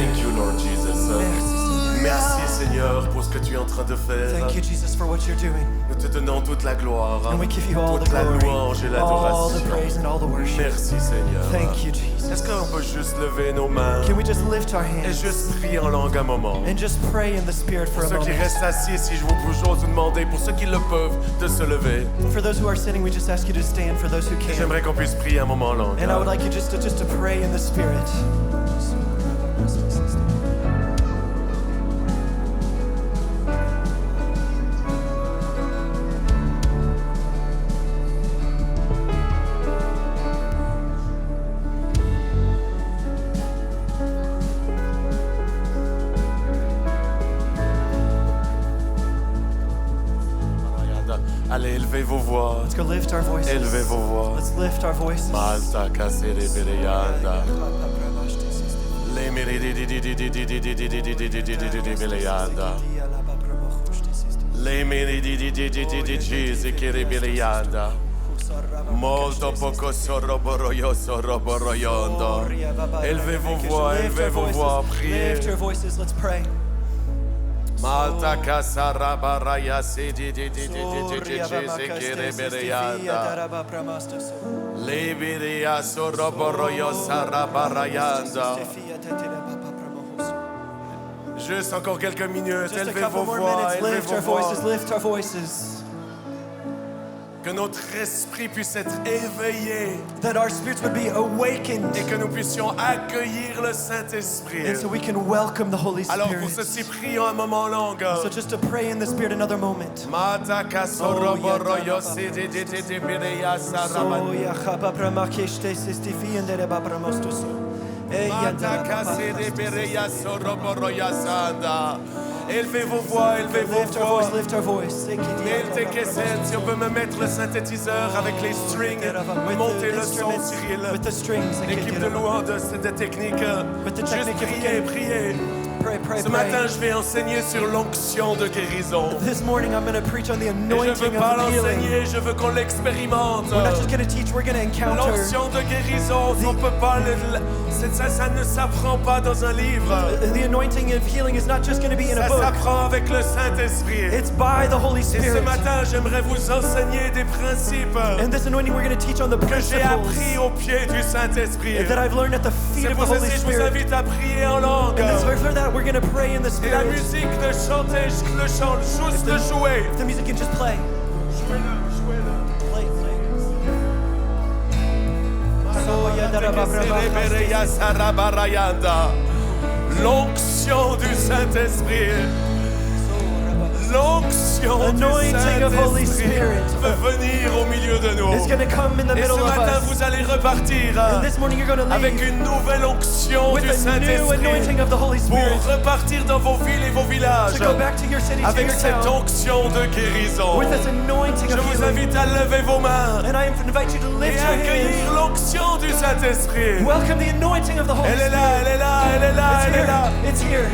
Thank you, Lord Jesus. Merci, Seigneur, pour ce que tu es en train de faire. Thank you, Jesus, for what you're doing. Nous te donnons toute la gloire, And we give you all the toute la glory, louange et all the l'adoration. praise and all the worship. Merci, Seigneur. Thank you, Jesus. Est-ce qu'on peut juste lever nos mains Can we just lift our et hands juste prier en langue un moment? and just pray in the Spirit for Pour a ceux qui moment? restent assis, si je vous demander, pour ceux qui le peuvent, de se lever. For those who are sitting, we just ask you to stand. For those who Et can't, j'aimerais qu'on puisse prier un moment en langue. and I would like you just to pray in the Spirit. Allez, élevez vos voix. Let's go lift our voices. Élevez vos voix. Let's lift our voices. Malta kasere bereyanda. Le bereyanda. Le bereyanda. Molto poco soroboroyondo. Élevez vos voix, priez. Lift your voices, let's pray. Malta kasara baraya sidi bereyanda. Liberia soroboroyo sarabarayanda. Juste encore quelques minutes, Just a élevez couple vos more voix, minutes. élevez Lift vos our voix. voices, lift our voices. Que notre esprit puisse être éveillé That our spirits would be awakened. et que nous puissions accueillir le Saint-Esprit. And so we can welcome the Holy Alors pour Spirit. ceci, prions un moment long. So just to pray in the Spirit another moment. Mata kasoroboroyo sidi bereya saraban. Soya chapapramakeshte sistifiendere bapramostoso. Mata kasede bereya soroboroya sanda. Élevez vos voix, élevez vos Lift our voix. voice, lift our voice. Melte Kesen, si on peut me mettre le synthétiseur avec les strings, montez le son, Cyril. With the strings. L'équipe de louange de technique, juste priez, priez. Pray, pray, Ce matin, pray. je vais enseigner sur l'onction de guérison. This morning I'm going to preach on the Et je ne anointing veux pas of healing. l'enseigner, je veux qu'on l'expérimente. We're not just going to teach, we're going to encounter. L'onction de guérison, on peut pas ça ne s'apprend pas dans un livre. The anointing of healing is not just going to be in a Ça book. s'apprend avec le Saint-Esprit. It's by the Holy Et ce Spirit. matin, j'aimerais vous enseigner des principes And this anointing we're going to teach on the que j'ai appris principles au pied du Saint-Esprit. that I've learned at the feet C'est of the pour Holy ceci que je vous Spirit. invite à prier en langue. And for that we're going to pray in the Et la Spirit. musique de chanter, le chant, juste de jouer. If the music can just play. Jouez-le, jouez-le. Play, L'onction du Saint-Esprit. L'onction Anointing of Holy du Saint-Esprit Spirit veut venir au milieu de nous. It's going to come in the Et ce middle of matin, us. vous allez repartir And this morning you're going to avec leave une nouvelle onction with du a new Saint-Esprit anointing of the Holy pour Spirit repartir dans vos villes et vos villages to go back to your cities, to avec your cette town, onction de guérison. with this anointing Je of vous healing. invite à lever vos mains And I invite you to et lift your accueillir hands. l'onction du Saint-Esprit. Welcome the anointing of the Holy Elle est Spirit. là, elle est là, elle est là, elle est là. It's here.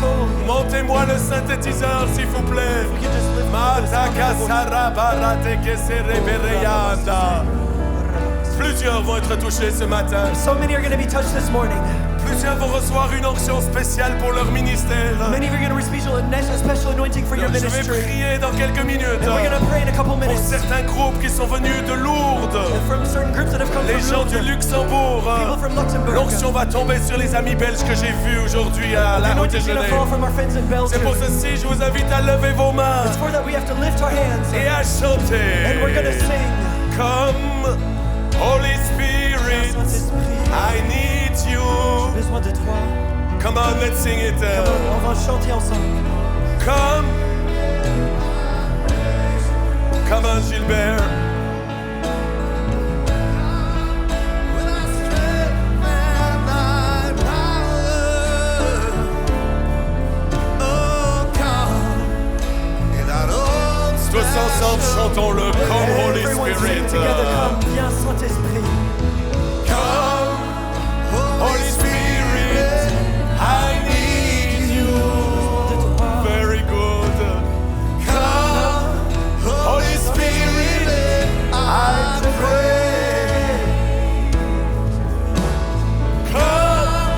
So Montez-moi le synthétiseur, s'il vous plaît. we can just lift this Mataka up. sarabarate keserebereyanda. Plusieurs vont être touchés ce matin. So many are going to be touched this morning. Plusieurs vont recevoir une onction spéciale pour leur ministère. Many of you are going to receive a special anointing for your Je vais ministry. prier dans quelques minutes And we're going to pray in a couple pour minutes. certains groupes qui sont venus de Lourdes. And from certain groups that have come Les gens from du Luxembourg, Luxembourg. people from Luxembourg. L'onction va tomber sur les amis belges que j'ai vus aujourd'hui à The la au anointing is going to déjeuner. fall from our friends in C'est Belgium. pour ceci je vous invite à lever vos mains It's for that we have to lift our hands. et à chanter. And we're going to sing. Come, Holy Spirit, Saint-Esprit, I need you. j'ai besoin de toi. Come on, let's sing it. On va chanter ensemble. Come. Come on, Gilbert. Tous ensemble, chantons-le comme Holy Everyone sing Spirit. together. Come, viens Saint-Esprit. Come, Holy Spirit, I need you. De toi. Very good. Come, Holy Spirit, I pray. Come,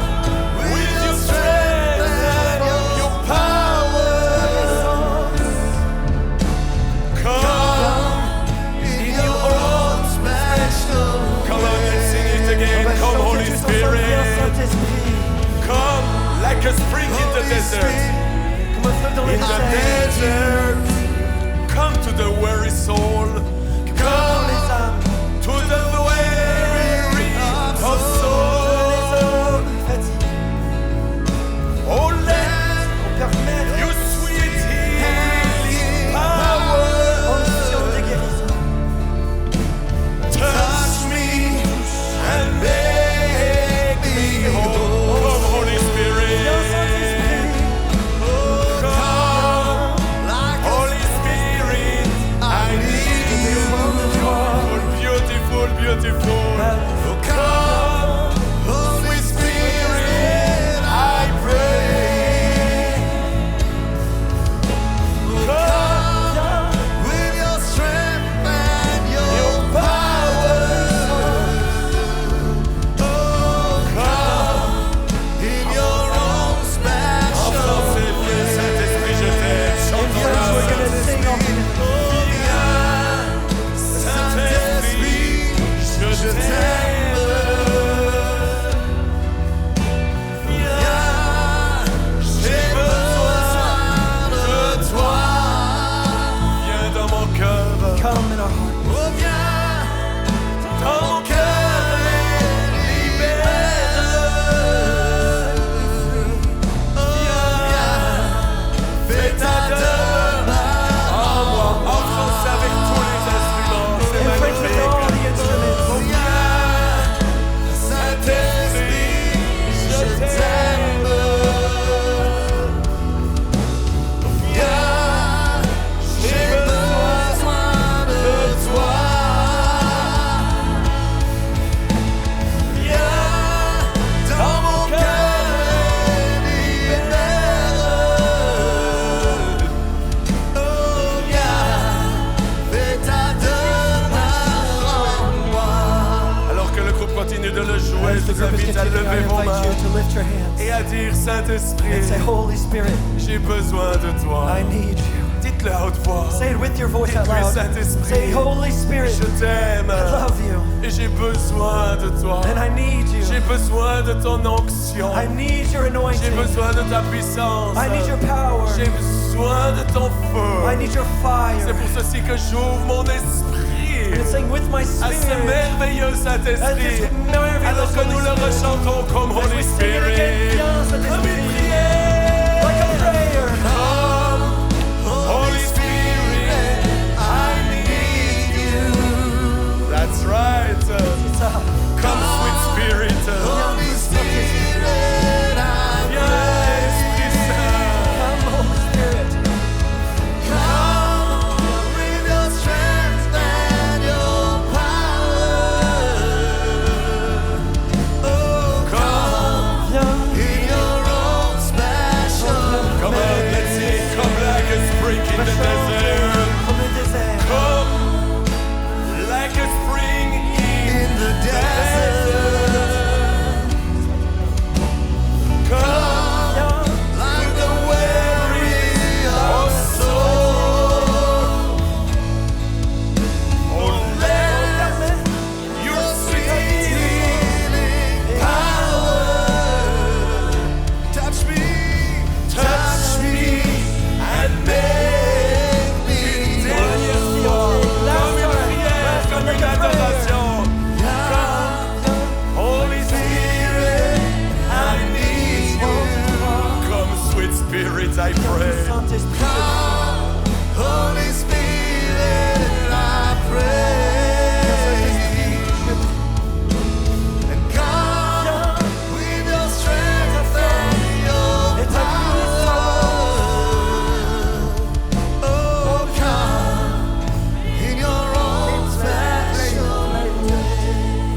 desert. Comme un feu dans le In the désert. desert. Come to the weary soul. Dans Come les âmes. to the weary of soul. Oh, let Permettre your sweet healing power onction de guérison. touch me and make me whole. Come, Holy Spirit. Viens, Saint-Esprit. Come, Holy Spirit. I need you. Beautiful, beautiful. Come, Holy Spirit. I pray. Come with your strength and your power. Oh, come in your own special way. Saint-Esprit, je t'aime. And Chantons friends, we're la going to sing all Saint-Esprit, je t'aime. Viens, j'ai besoin de toi. Viens dans mon cœur. come in our heart. Oh, viens dans mon cœur et libère. Viens, fais ta demeure en moi. Enfonce avec tous les instruments. C'est And friends, with all magnifique. the instruments. Viens, Saint-Esprit, je t'aime. Viens, j'ai besoin de toi. Viens dans mon cœur et libère. Oh, viens, fais ta demeure en moi. Alors que le groupe continue de le jouer, As je the vous group is invite à continuing, I lever vos invite mains you to lift your hands et à dire Saint-Esprit, and say, Holy Spirit, j'ai besoin de toi. I need you. Dites-le à haute voix. Say it with your voice out Dites-lui, loud. Saint-Esprit, Say, Holy Spirit, je t'aime I love you, et j'ai besoin de toi. and I need J'ai you. besoin de ton onction. I need your J'ai anointing. besoin de ta puissance. I need your power. J'ai besoin de ton I feu. need your C'est fire. pour ceci que j'ouvre mon esprit And saying with my à ce spirit, merveilleux as Saint-Esprit. this marvelous Alors que nous Holy le Spirit, rechantons comme as Holy we sing it again, Spirit. viens, Comme une Saint-Esprit, prière. like a prayer. Come, Holy Spirit, I need you. That's right. C'est ça. Come, sweet Spirit. Holy Spirit, viens, Esprit Saint. Come, Holy Spirit. Come with your strength and your power. Oh, come Viens. in your own special. Come on, let's sing. Come like a spring in the desert. Comme le désert. Come like a spring in the desert. Come Viens. like the weary of soul. Oh, let your sweet healing power touch me, and make me whole. Comme une prière, comme une adoration. Come, Holy Spirit, I need you. Come, sweet Spirit, I pray. Saint-Esprit. Come, Holy Spirit, I pray. And come with your strength and your Et ta power. Oh, come in your own special way.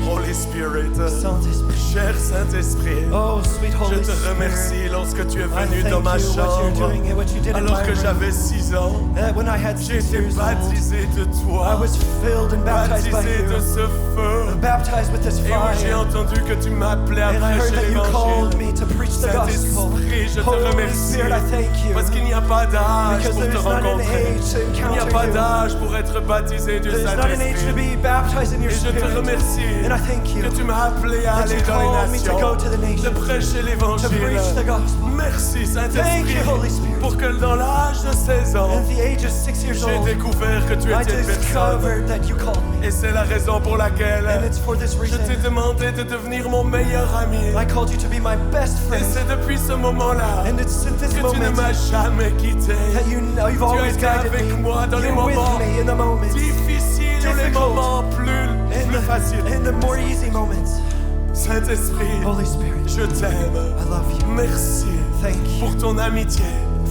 Holy Spirit, Saint-Esprit. cher Saint-Esprit, Oh, sweet je Holy te Spirit. remercie lorsque tu es I venu thank dans ma you what you're chambre doing and what you did in alors my que room. j'avais 6 ans. When I had J'ai 6 été years old, baptisé de I toi, was filled and baptized by baptisé de you, ce feu, baptized with this et où j'ai fire. entendu que tu m'appelais à And I heard prêcher that you called l'évangile. me to preach the gospel. Saint-Esprit, je te Holy remercie Spirit, I thank you. parce qu'il n'y a pas d'âge Because pour te there is not an rencontrer. age to Il n'y a encounter pas you. d'âge pour être baptisé du There's not an age to Saint-Esprit. be baptized in your Et je te spirit. remercie And I thank you que tu m'as appelé appelé à that aller you dans les call me to nations, go to the de nations, prêcher to l'évangile. preach the gospel. Merci Thank Saint-Esprit you, Holy Spirit. pour que dans l'âge de 16 ans, At the age of 6 years j'ai old, découvert que tu I étais une personne. discovered that you called me. Et c'est la raison pour laquelle And it's for this je reason t'ai demandé de devenir mon meilleur ami. I called you to be my best Et friend. c'est depuis ce moment-là And it's at this que tu ne moment m'as jamais quitté. that you've Tu as always été guided avec me. moi dans les You're with moments me in the moments, difficiles ou les difficult, moments plus faciles. in the more easy moments. Saint-Esprit, Holy Spirit, je t'aime. I love you. Merci Thank you pour ton amitié.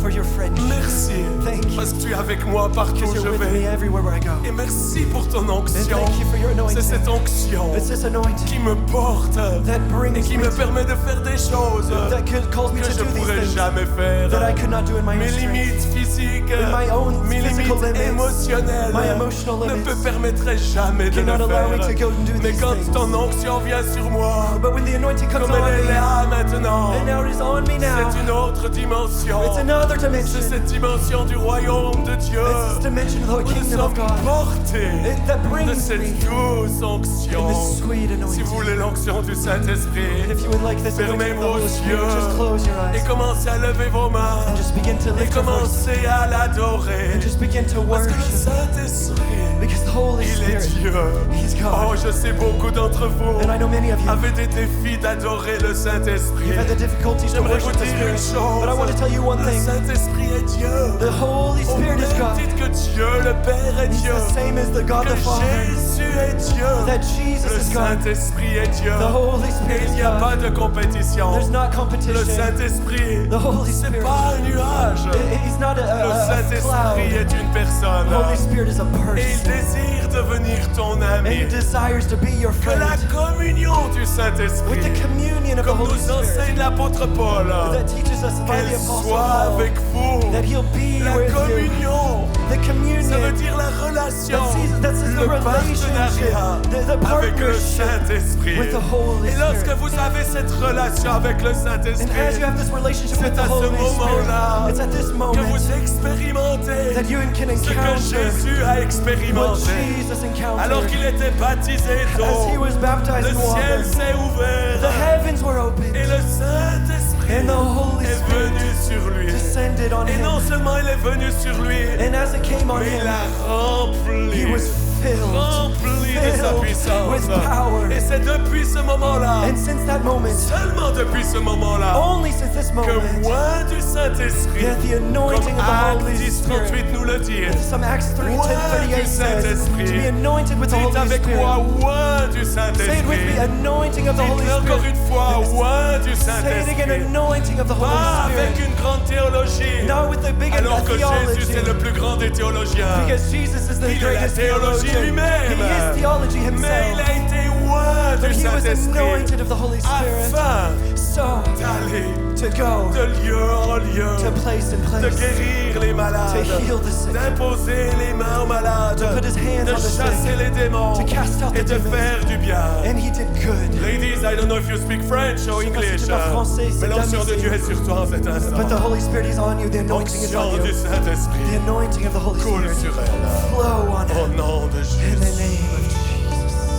for your friendship. Merci Thank you parce que tu es avec moi partout où because je you're with me vais. everywhere where I go. Et merci pour ton And onction. thank you for your C'est cette anointing. onction It's this anointing qui me porte that et brings qui me me permet de faire des choses that calls me que to je do these pourrais things jamais faire. that I could not do in my own Mes strength. limites physiques, In my own mes physical limites limits, émotionnelles my emotional ne limits me permettraient jamais de cannot le allow me to faire. go and do Mais these quand things. ton onction vient sur moi, But when the anointing comes comme on elle est me, là maintenant, and now it is on me now, c'est une autre dimension. it's another dimension. C'est cette dimension du royaume de Dieu. It's this dimension of the Où nous kingdom of sommes God portés that de brings cette me douce in onction. this sweet Si vous anointing. voulez l'onction du Saint-Esprit, If you would like this fermez anointing of the vos Holy Spirit, yeux just close your et eyes commencez à lever vos mains and just begin to et lift your voice commencez à l'adorer. and just begin to Parce que le worship Saint-Esprit, because the Holy il est Spirit, Dieu. He's Oh, God. je sais beaucoup d'entre vous And I know many of you avez des défis d'adorer le Saint-Esprit. You've had the difficulties to J'aimerais vous worship the dire une Spirit, chose. but I want to tell you one Le thing. Saint-Esprit est Dieu. The Holy Au Spirit is même God. titre que Dieu, le Père est He's Dieu. the same as the God Que the Father. Jésus est Dieu. That Jesus Le is God. Saint-Esprit est Dieu. The Holy Et Spirit il is n'y a God. pas de compétition. There's not Le competition. Saint-Esprit, The Holy c'est Spirit. pas un nuage. He's not Le a Saint-Esprit cloud. est une personne. The Holy Spirit is a Et il person. désire devenir ton And He ami. desires to be your Que la friend. communion du With the Saint-Esprit, communion of the comme Holy nous Spirit enseigne l'apôtre Paul, that teaches us by the qu'elle Apostle soit Paul, avec vous. that He'll be La with you. communion, The ça veut communion, dire la relation, that's the le relationship, partenariat the avec le partnership Saint-Esprit. with the Holy Et lorsque Spirit. vous avez cette relation avec le And as you Saint-Esprit, have this relationship with c'est the à ce Holy moment-là Spirit, it's at this que moment vous expérimentez that you can ce que encounter Jésus a what expérimenté. Jesus Alors encountered qu'il était baptisé as He d'eau, was baptized le in water. ciel s'est The ouvert heavens were et opened le Saint-Esprit and the Holy est Spirit venu sur lui. descended on Et non Him. seulement il est venu sur lui, And as it came on mais il Him, a rempli, He was rempli de sa filled puissance. with power. Et c'est depuis ce moment-là, And since that moment, seulement depuis ce moment-là, only since this que moment, loin du Saint-Esprit, that the comme anointing of the Actes Holy 10, Spirit, 38 nous le dit, some Acts 3, 10, Loin 38 du says, Saint-Esprit. to be anointed with the dites Holy avec Spirit. moi, loin du Say it with Saint-Esprit. me, anointing of the Holy Dites-le encore Spirit. une fois, loin du Say it again, Saint-Esprit. anointing of the Pas Holy avec Spirit. une grande théologie, Not with the big alors que Jésus c'est theology, le plus grand des théologiens. because Jesus is the Il est la greatest théologie theologian. lui-même. He is theology Mais il himself. a été loin But du he was Saint-Esprit anointed of the Holy Spirit. afin So, d'aller to go de lieu en lieu, to place in de place, guérir les to malades, heal the sick, d'imposer les mains aux malades, to put his hands de on the chasser sick, les démons to cast out the et de demons. faire du bien. And he did good. Ladies, I don't know if you speak French or Je sais pas si English, tu parles français, c'est mais l'onction de damisé. Dieu est sur toi en cet instant. But the Holy Spirit is on you, the anointing is on L'onction you. du The Saint-Esprit anointing of the Holy coule Spirit sur elle. flow on Au him. nom de In the Jésus. name of Jesus.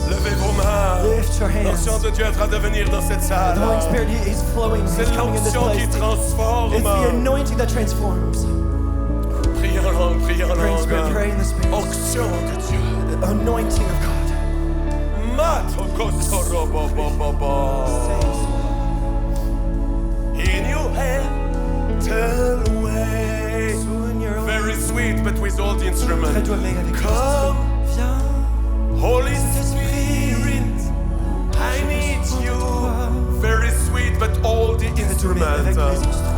Levez vos mains. Lift your hands. L'onction de Dieu est en train de venir dans cette salle. The Holy Spirit is flowing. C'est He's coming in this l'onction qui place. transforme. It's the anointing that transforms. Priez en langue, priez en Pray in spirit, langue. pray in the Spirit. Onction de Dieu. The anointing of God. In your hand, tell away. Soon you're Very sweet, but with all the instruments. Très doux, mais avec les Come, instruments. Viens. Holy Spirit, I need you. Very sweet, but all the Très doux, mais avec les instruments. instruments.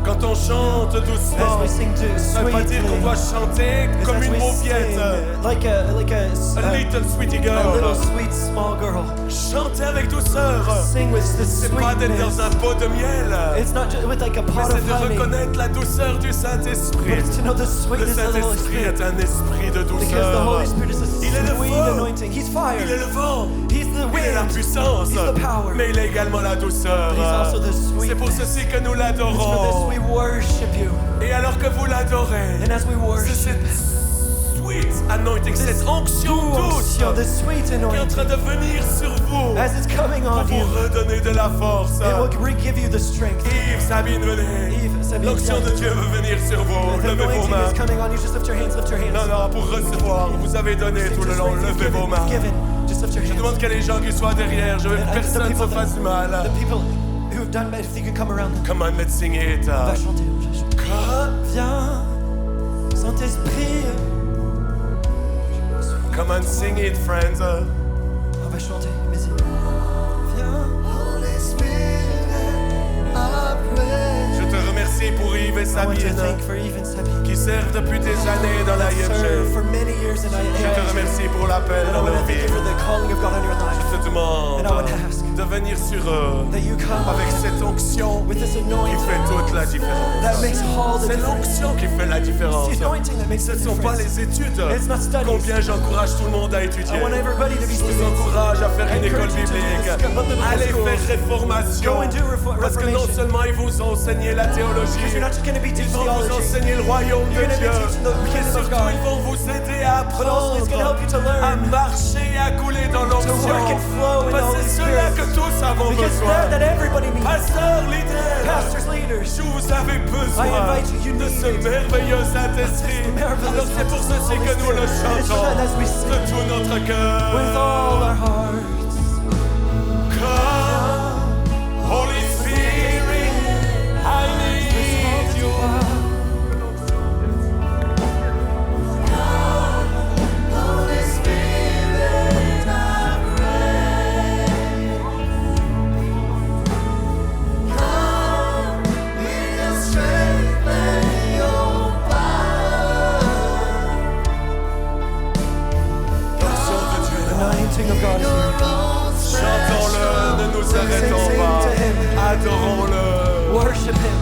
Quand on chante doucement, As we sing to ça veut pas dire qu'on doit chanter As comme we une sing, mauviette. like a A little sweetie a little girl. sweet small girl. Chanter avec douceur. Sing with this C'est pas d'être dans sweetness. un pot de miel. It's not just with like a Mais pot c'est of de honey, reconnaître la douceur du but Saint-Esprit. it's to know the Le sweetness of the Holy Saint-Esprit Spirit. est un esprit de Because the douceur. Holy Spirit is a Il est le sweet feu. anointing. He's fire. Il est le vent. He's the Il est la wind. puissance. He's the power. Mais il est également la douceur. He's also the C'est pour sweetness. ceci que nous It's for this l'adorons. we worship you. Et alors que vous l'adorez, And as we c'est worship, cette sweet anointing, cette onction douce this sweet qui est en train anointing, de venir sur vous as it's coming pour on vous you, redonner de la force. it will give you the strength. Yves, Sabine, venez. Yves, Sabine, L'onction de Dieu veut venir sur vous. The Levez vos anointing mains. is coming on you. Just lift your hands, lift your hands. Non, non, pour recevoir, vous avez donné tout le long. Levez vos mains. Just lift your Je hands. demande que les gens qui soient derrière, je veux que And the personne people se fasse mal. The people who have done bad, if you can come around them. Come on, let's sing it. On va chanter, on va chanter. Viens, Saint-Esprit. Come on, sing it, friends. On va chanter, vas-y. Viens. Je te remercie pour Yves et I want to Sabine thank for even Sabine. qui servent depuis des années dans la Served IFG. for many years in Je te IFG. remercie pour l'appel And I dans want leur to thank vie. you for the calling of God on your life. Je te demande And I want to ask de venir sur eux that you come avec cette onction with this qui anointing fait toute la différence. that makes all the C'est difference. l'onction qui fait la différence. It's the anointing that makes Ce the ne sont pas difference. les études. It's not studies. Combien j'encourage tout le monde à étudier. I want everybody to be Je vous students. encourage à faire une école Encourage you to do biblique. this biblical Allez school. faire réformation. Go and do Parce que non reformation. seulement ils vous ont enseigné la théologie, Because you're not just going to be ils teaching vont vous theology. enseigner le royaume de You're gonna be Dieu. teaching the Mais kingdom of surtout, God. ils vont vous aider à But also it's going to help you to apprendre à learn marcher et à couler dans to work l'onction. and flow in the Parce que Holy c'est cela Spirit. que tous avons Because besoin. that everybody needs. Pasteur, leader, Pastors, leaders. vous avez besoin I invite you, you de need ce it. merveilleux Saint-Esprit. Marvelous Alors c'est pour ceci que nous le Holy Spirit. And it's chantons that as we de sing tout notre cœur. with all our hearts. Come, Holy Spirit, I need you. L'onction de Dieu est là. Anointing of God is here. Chantons-le, ne nous arrêtons Sing pas. to him. Adorons-le. Worship Him.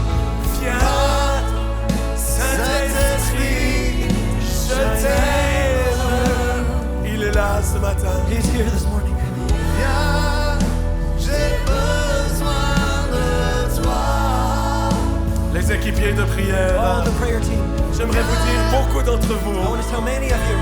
Viens, Saint-Esprit, je t'aime. Il est là ce matin. He's here this morning. Les équipiers de All prière, the prayer team. j'aimerais vous dire beaucoup d'entre I vous, want to tell many of you,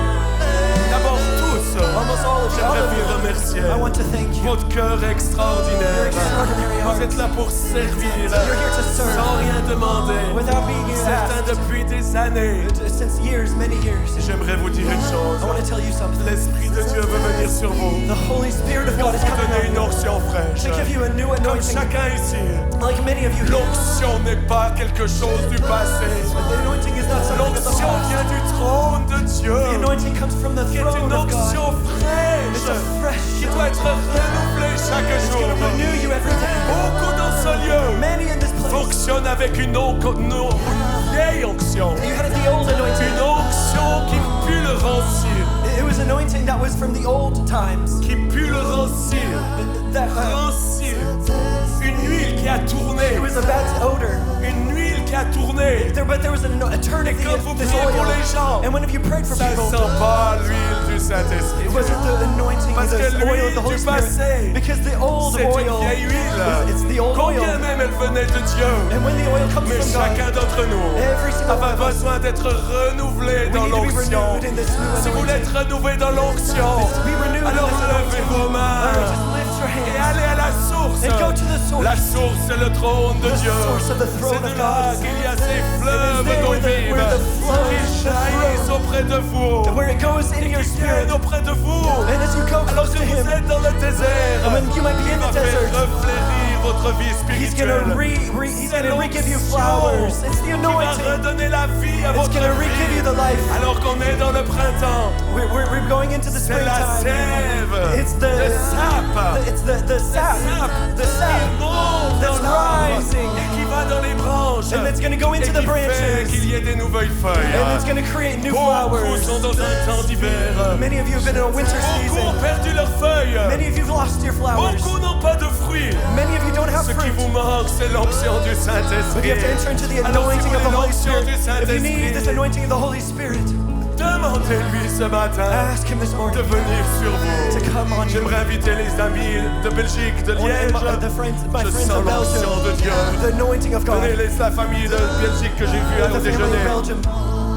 d'abord tous, almost all of you, all j'aimerais of vous you, remercier. I want to thank you. Votre cœur est extraordinaire. Extraordinary Vous heart. êtes là pour servir, You're here to serve. sans rien demander. Without being Certains asked. depuis des années. Since years, many years. J'aimerais vous dire une chose. I want to tell you something. L'Esprit de Dieu veut venir sur vous. The Holy Spirit of Pour God is vous coming donner on une you onction fraîche. to give you a new Comme anointing. chacun ici, Like many of you here. l'onction n'est pas quelque chose du passé. The anointing is not something of the L'onction past. vient du trône de Dieu. The anointing comes from the Qui est throne une of God. onction fraîche. It's a fresh Qui doit être renouvelée chaque It's going to jour. renew you every day. Beaucoup dans ce lieu Many in this place. fonctionnent avec une vieille onction. You had the old anointing. Une onction qui pue le rancir. It was anointing that was from the old times. Qui pue le rancir. That Rancir. Une huile qui a tourné. it was a bad odor. Une huile qui a tourné. But there was a turn Et of quand vous this priez pour oil. les gens, And when have you prayed for ça people? sent pas l'huile du Saint-Esprit. It wasn't the anointing, Parce que the oil of l'huile the Holy du Spirit. passé, Because the old c'est une oil, vieille huile. it's the old oil. Combien même elle venait de Dieu. And when the oil comes Mais from God, chacun d'entre nous every single one avait of us, besoin d'être renouvelé we dans need to be l'onction. renewed in this new Si vous voulez anointing. être renouvelé dans l'onction, Be renewed in alors this levez anointing. vos mains Just lift your et hands allez à la source. and go to the source. La source, c'est le trône de The Dieu. source of the throne C'est of de là God. qu'il y a ces fleuves It is there d'eau where the vive flows, qui jaillissent auprès de vous Where it goes in et your qui spirit. viennent auprès de vous. And as you go Alors close que to vous Him, êtes dans le désert, and when you might be in il va the faire desert, reflérir votre vie He's gonna spirituelle. He's gonna re-give you flowers. It's the Qui va anointing. redonner la vie à It's votre gonna re-give you vie. the life. Alors qu'on est dans le printemps, We're going into the c'est la springtime. sève, It's le sap, it's the sap, the qui sap monte that's dans l'arbre rising. et qui va dans les branches And it's gonna go et into the qui fait branches. qu'il y ait des nouvelles feuilles. And it's gonna create new Beaucoup flowers. sont dans un temps d'hiver. Many of you have been in a winter Beaucoup ont season. perdu leurs feuilles. Many of you have lost your flowers. Beaucoup n'ont pas de fruits. Many of you don't have Ce qui fruit. vous manque, c'est l'onction du But Saint-Esprit. you have to enter into the Alors, si anointing vous of the voulez Holy l'onction Spirit. du If you need Saint-Esprit, this anointing of the Holy Spirit, demandez-lui ce matin ask Him this de morning venir sur to vous. come on you. J'aimerais inviter les amis de Belgique, de I wanna Liège. invite my Je friends sens of l'onction de Belgium, Dieu. the anointing of God, Venez, laisse la famille de Belgique que j'ai vue the au family of déjeuner. Belgium.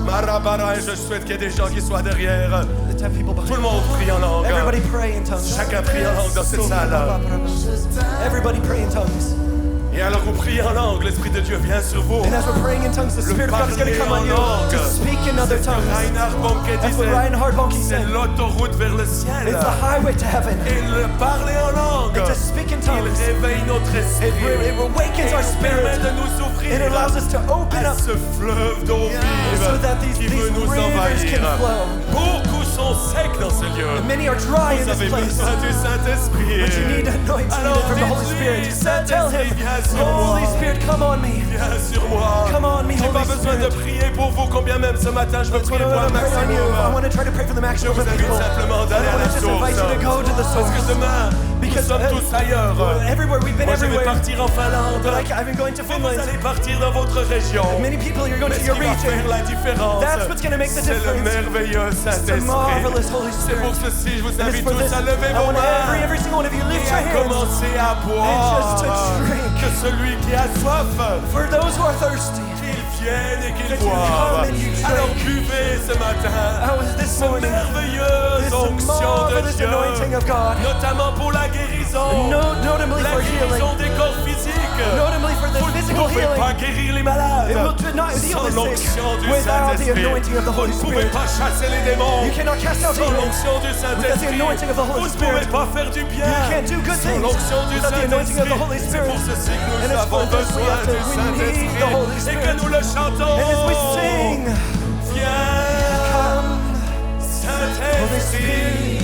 Marabara, et je souhaite qu'il y ait des gens qui soient derrière. Let's have people Tout behind le monde prie en langue. Everybody pray in tongues. Chacun prie en langue dans cette salle. Everybody pray in tongues. Et alors vous priez en langue, l'Esprit de Dieu vient sur vous. And as we're praying in tongues, the Spirit of God is going to come on you to speak in other tongues. Reinhard Bonnke That's what disait, Reinhard Bonnke c'est said. l'autoroute vers le ciel. It's the highway to heaven. Et le parler en langue, And to speak in il tongues, réveille notre esprit. it awakens Et our il permet spirit. de nous ouvrir It allows us to open à up ce fleuve d'eau so that vive these qui veut nous rivers envahir. can flow. Beaucoup sont secs dans ce lieu. Many are dry in Vous this avez place. besoin du Saint-Esprit. But you need anointing Alors from the Holy dites-lui, Spirit. Tell him, Saint-Esprit, viens sur moi. Holy Spirit, come on me. Viens sur moi. Come on me, J'ai pas Holy besoin de Spirit. prier pour vous, combien même ce matin je veux That's what prier I pour un want to pray on you. I maximum. want to try to pray for the Je maximum vous of invite people. simplement I d'aller à want la to just source. invite you to go to the Parce que source. demain, nous Because sommes tous ailleurs. everywhere, we've been Moi, je vais everywhere. partir en Finlande. But I've been going to Vous, vous Finland. allez partir dans votre région. Many people, you're going Mais to ce your qui va region. faire la différence, That's what's going to make the c'est le difference. merveilleux It's the Saint-Esprit. marvelous Holy C'est pour Spirit. ceci, je vous And it's invite for tous this, à lever I vos want mains every single one of you lift et your à hands. commencer à boire. just to drink. Que celui qui a soif, For those who are thirsty. qu'il vienne et qu'il That you boive. come and you drink. Alors buvez ce matin This cette morning, merveilleuse this onction de marvelous Dieu, anointing of God. notamment pour la guérison, Notably la for guérison healing. des corps physiques. Notably for the Vous ne physical pouvez healing. pas guérir les malades It will not heal sans the sick l'onction du without the Saint-Esprit. anointing of the Vous Holy ne pouvez Spirit. pas chasser les démons You cannot cast out sans demons l'onction du without the Saint-Esprit. anointing of the Holy Vous ne Spirit. pouvez pas faire du bien You can't do good sans things l'onction du without the anointing of the Saint-Esprit. Holy C'est Spirit. pour ceci que And nous it's avons for this we besoin have to- du we need the Holy Saint-Esprit et que Spirit. nous le chantons. And as we sing, Viens, come, Saint-Esprit,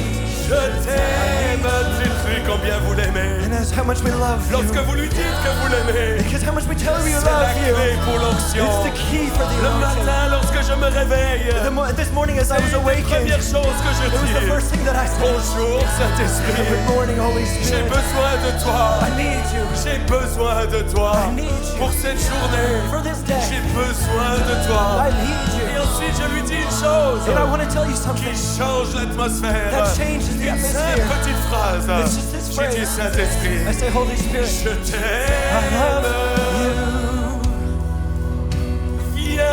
je t'aime. Dites-lui combien vous l'aimez. and that's how much we love Lorsque you. vous lui dites que vous l'aimez, Because how much we tell you we c'est la love you. clé pour l'onction. It's the key for the Le anointing. matin, lorsque je me réveille, This morning as I was c'est la awakened, première it chose que je was the dis. first thing that I said. Bonjour Saint-Esprit, Good morning, Holy j'ai Spirit. besoin de toi. I need you. J'ai besoin de toi. I need you. Pour cette journée, For this day, j'ai besoin de toi. I need Et you. ensuite, je lui dis une chose And I want to tell you qui something change l'atmosphère. that changes the Une simple atmosphere. petite phrase. It's just this Je dis phrase. Saint-Esprit, I say, Holy Spirit, je I love t'aime. you. Viens.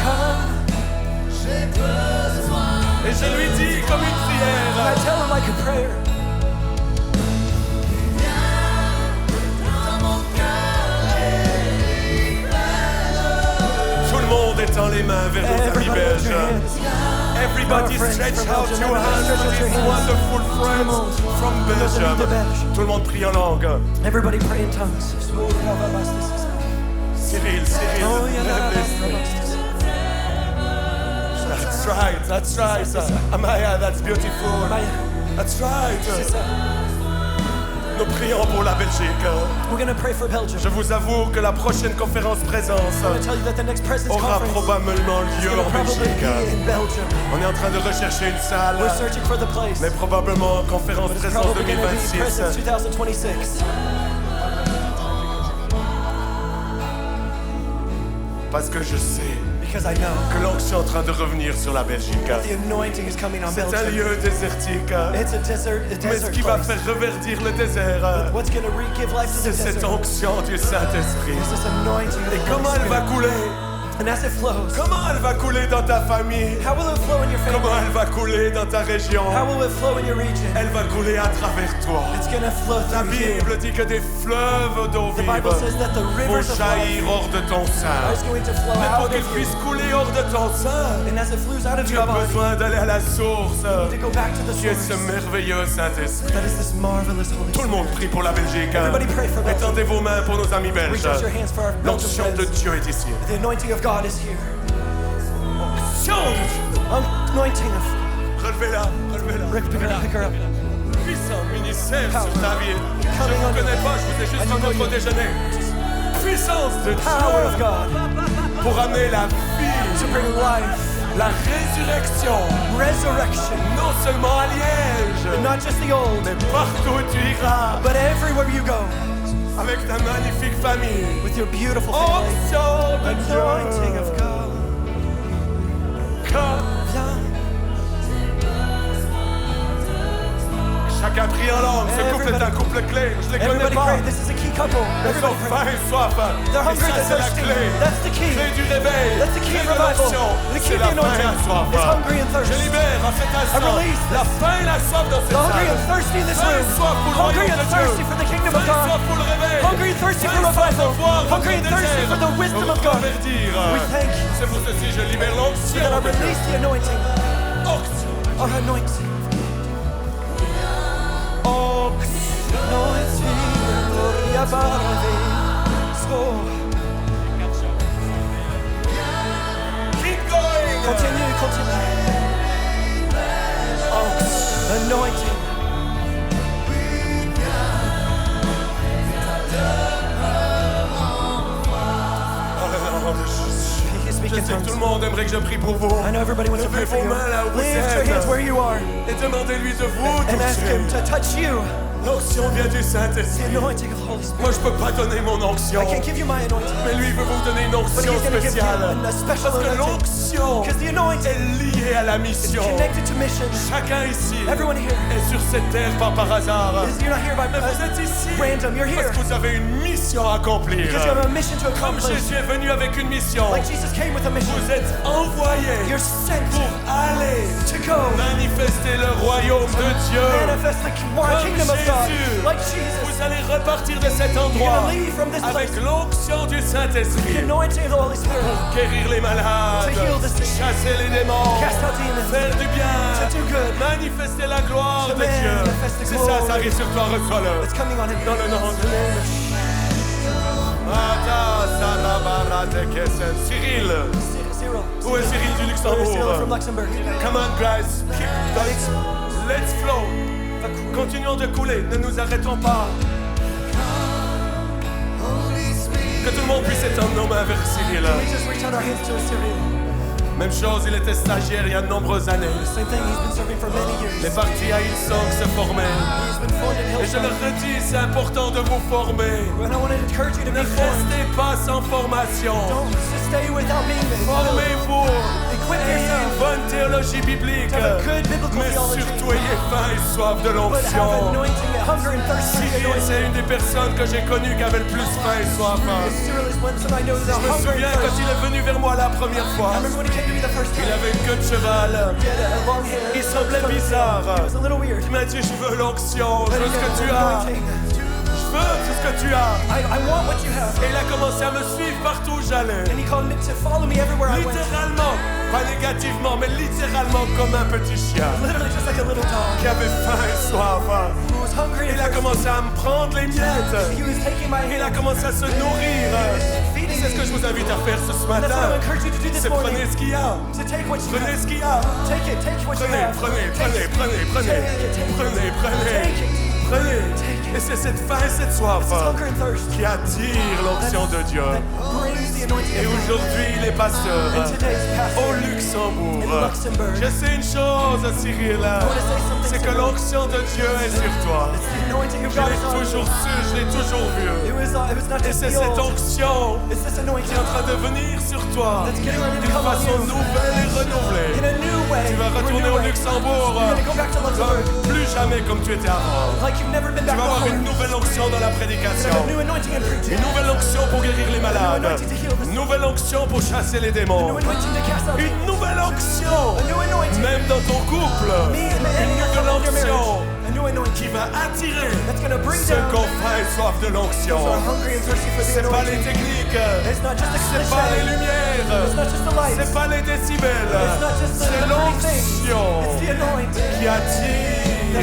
Come. Et je lui dis comme une And I prière. tell him like a prayer. Tout le monde étend les mains vers nos amis Everybody lift belges. your hands. Everybody Our friends stretch from out Belgium. your hands to Stretch out your these hands. wonderful friends from Nos amis de Belgium. Belge. Tout le monde prie en langue. Everybody pray in tongues. Cyril, Cyril, Oh, yeah, lève l'esprit. That's right. Amaya, that's beautiful. That's right. Nous prions pour la Belgique. We're going to pray for Belgium. Je vous avoue que la prochaine conférence présence I want to tell you that the next President's aura Conference probablement is lieu going to en probably Belgique. be in Belgium. On est en train de rechercher une salle, We're searching for the place. mais probablement conférence But it's présence probably going to be 2026. President's 2026. Parce que je sais Because I know que l'onction est en train de revenir sur la Belgique. the anointing is coming on C'est un Belgium. lieu désertique. It's a desert Mais ce qui va place. faire reverdir le désert, What's going to give life to c'est the cette desert? onction du Saint-Esprit. It's this anointing of Et the comment Holy elle va Spirit. couler? And as it flows, Comment elle va couler dans ta famille? how will it flow in your Comment family? elle va couler dans ta région? How will it flow in your region? Elle va couler à travers toi. It's going to flow La through you. Bible dit que des fleuves d'eau The vive Bible says that the vont rivers of life jaillir hors de ton sein. are going to flow Mais pour out qu'ils of you. puissent couler hors de ton sein, And as it flows out of tu your as body, besoin d'aller à la source to go back to the qui est ce source. merveilleux Saint-Esprit. That is this marvelous Holy Tout le Spirit. monde prie pour la Belgique. Everybody pray for Belgium. Étendez vos mains pour nos amis belges. Reach out your hands for our Belgian L'onction de friends. Dieu est ici. The anointing of God is here. L'onction de Dieu. Anointing of Relevez-la, relevez-la. Rick, pick her up. Puissant ministère sur ta vie. Je ne Coming vous on connais you. pas, je vous ai juste I vu don't know notre you. déjeuner. Puissance de Power of Dieu God pour amener la vie, to bring life, la résurrection, resurrection, non seulement à Liège, not just the old, mais partout où tu iras, but everywhere you go, avec ta magnifique famille. with your beautiful family. Onction de Anointing of Dieu. God. Viens. Chacun prie en langue. Ce couple est un couple clé. Je ne les connais Everybody pas. pray. This is a key couple. Ils Everybody ont pray. faim et soif. They're Et hungry, ça, they're c'est la thirsty. clé. That's the key. Clé du réveil. That's the key Clé of de revival. l'onction. The key C'est of la the faim et la anointing. soif. It's hungry and Je thirst. libère en cet instant release la faim et la soif dans cette Hungry salle. and thirsty in this Faim et room. soif pour le Hungry royaume and de Dieu. thirsty for the kingdom of Faim et God. soif pour le réveil. Hungry and thirsty Faim for et soif revival. de voir Hungry and votre thirsty désir. for the wisdom of God. Reconvertir. We thank you. C'est pour ceci je libère l'onction That I de Dieu. release the anointing. Onction. Our anointing. Anointing. Gloria Barave. So, Keep going. continue. Anointing. He is Je speaking sais que tout le tongues. monde aimerait que je prie pour vous. I know everybody wants to pray Levez for vos you. mains là où vous Lift your hands êtes where you are et demandez-lui de vous and ask Him toucher. to touch you. L'onction vient du The Saint-Esprit. anointing of the Holy Spirit. Moi, je peux pas donner mon onction, I can't give you my anointing, mais lui veut vous donner une but onction He's going to give you spéciale. a special Parce que anointing. l'onction Because the anointing est liée à la is mission. connected to mission. Chacun ici Everyone here est sur cette terre pas par hasard. you're not here by Mais vous êtes ici random. You're here parce que vous avez une mission à accomplir. because you have a mission to Comme accomplish. Jésus est venu avec une mission, Like Jesus came with a mission. vous êtes envoyés You're sent pour aller to go manifester le royaume de Dieu. manifest the Comme kingdom of God. Jésus, Like Jesus. vous allez repartir de cet You're endroit going to leave from this avec place. l'onction du The Saint-Esprit. anointing of the Holy Spirit. Guérir les malades, To heal the sick. chasser les démons, Cast out demons. faire du bien, To do good. manifester la gloire To de Dieu. manifest the C'est ça, glory. ça arrive sur toi, reçois-le. It's coming on Him. Dans le nom de Cyril, Cyril. où est Cyril du Cyril from Luxembourg? Luxembourg. Come on, Grace, keep going. Let's flow. Continuons de couler, ne nous arrêtons pas. Que tout le monde puisse étendre nos mains vers Cyril. We just reach out our hands to Cyril. Même chose, il était stagiaire il y a de nombreuses années. Same thing, he's been serving for many Les years. partis à Hillsong se formaient. He's been formed in Et je leur Hillsong. redis, c'est important de vous former. And I want to encourage you to Ne be formed. restez pas sans formation. Don't just stay without being there. Formez-vous. Equip Ayez une yourself. bonne théologie biblique. To have a good biblical Mais theology. surtout, ayez faim et soif de But have l'onction. anointing, hunger and thirst for the Cyril, anointing. c'est une des personnes que j'ai connues qui avait le plus faim et soif. Cyril is one I know that Je me hunger and souviens quand thirst. il est venu vers moi la première I fois. remember when he came to me the first Il time. avait une queue de cheval. He had a long hair. Il semblait bizarre. It was a little weird. Il m'a dit, je veux l'onction, je But veux he ce que had tu as. anointing. Je veux tout ce que tu as. I want what you have. Et il a commencé à me suivre partout où j'allais. And he called me to follow me everywhere I went. Littéralement, pas négativement, mais littéralement comme un petit chien Literally just like a little dog qui avait faim et soif. who was hungry and Il a thirsty. commencé à me prendre les miettes. He was taking my Il a hand. commencé à se nourrir. Feeding C'est ce que je me. vous invite à faire ce That's what I matin. encourage you to do this C'est morning. prenez ce qu'il y a. To take what you Prenez have. ce qu'il y a. Take it. Take what you Prenez, have. prenez, Take prenez, it. prenez, prenez. Take it. Take it. Prenez, prenez. Take it. Prenez. Take it. Et c'est cette faim et cette soif It's hunger and thirst. qui attire l'onction de Dieu. That brings the anointing Et of God. aujourd'hui, il est pasteur And today's pastor au Luxembourg. in Luxembourg. Je sais une chose, Cyril, c'est que l'onction de Dieu est sur toi. It's the anointing of Je God l'ai is on toujours you. su, je l'ai toujours vu. It was not Et just c'est the cette old. onction It's this qui anointing est en train de venir sur toi that's getting ready to d'une come on façon you nouvelle et in renouvelée. a new way. Tu vas in a retourner new au way. Luxembourg You're going to go back to Luxembourg plus jamais comme tu étais avant. like you've never been Tu back vas avoir before. une nouvelle onction dans la You prédication. have a new anointing in preaching. Une nouvelle onction pour guérir les malades. Une nouvelle onction pour chasser les A new démons. anointing to cast out Une demons. nouvelle onction, A new anointing. même dans ton couple. Me and Une your nouvelle couple in your onction marriage. A new anointing qui va attirer that's going to bring ceux down qui ont faim et soif de l'onction. those who are hungry and thirsty for the C'est pas les anointing. techniques, It's not just the c'est pas les cliche. lumières, It's not just the lights. c'est pas les décibels, It's not just the c'est pretty things. l'onction It's the anointing. qui attire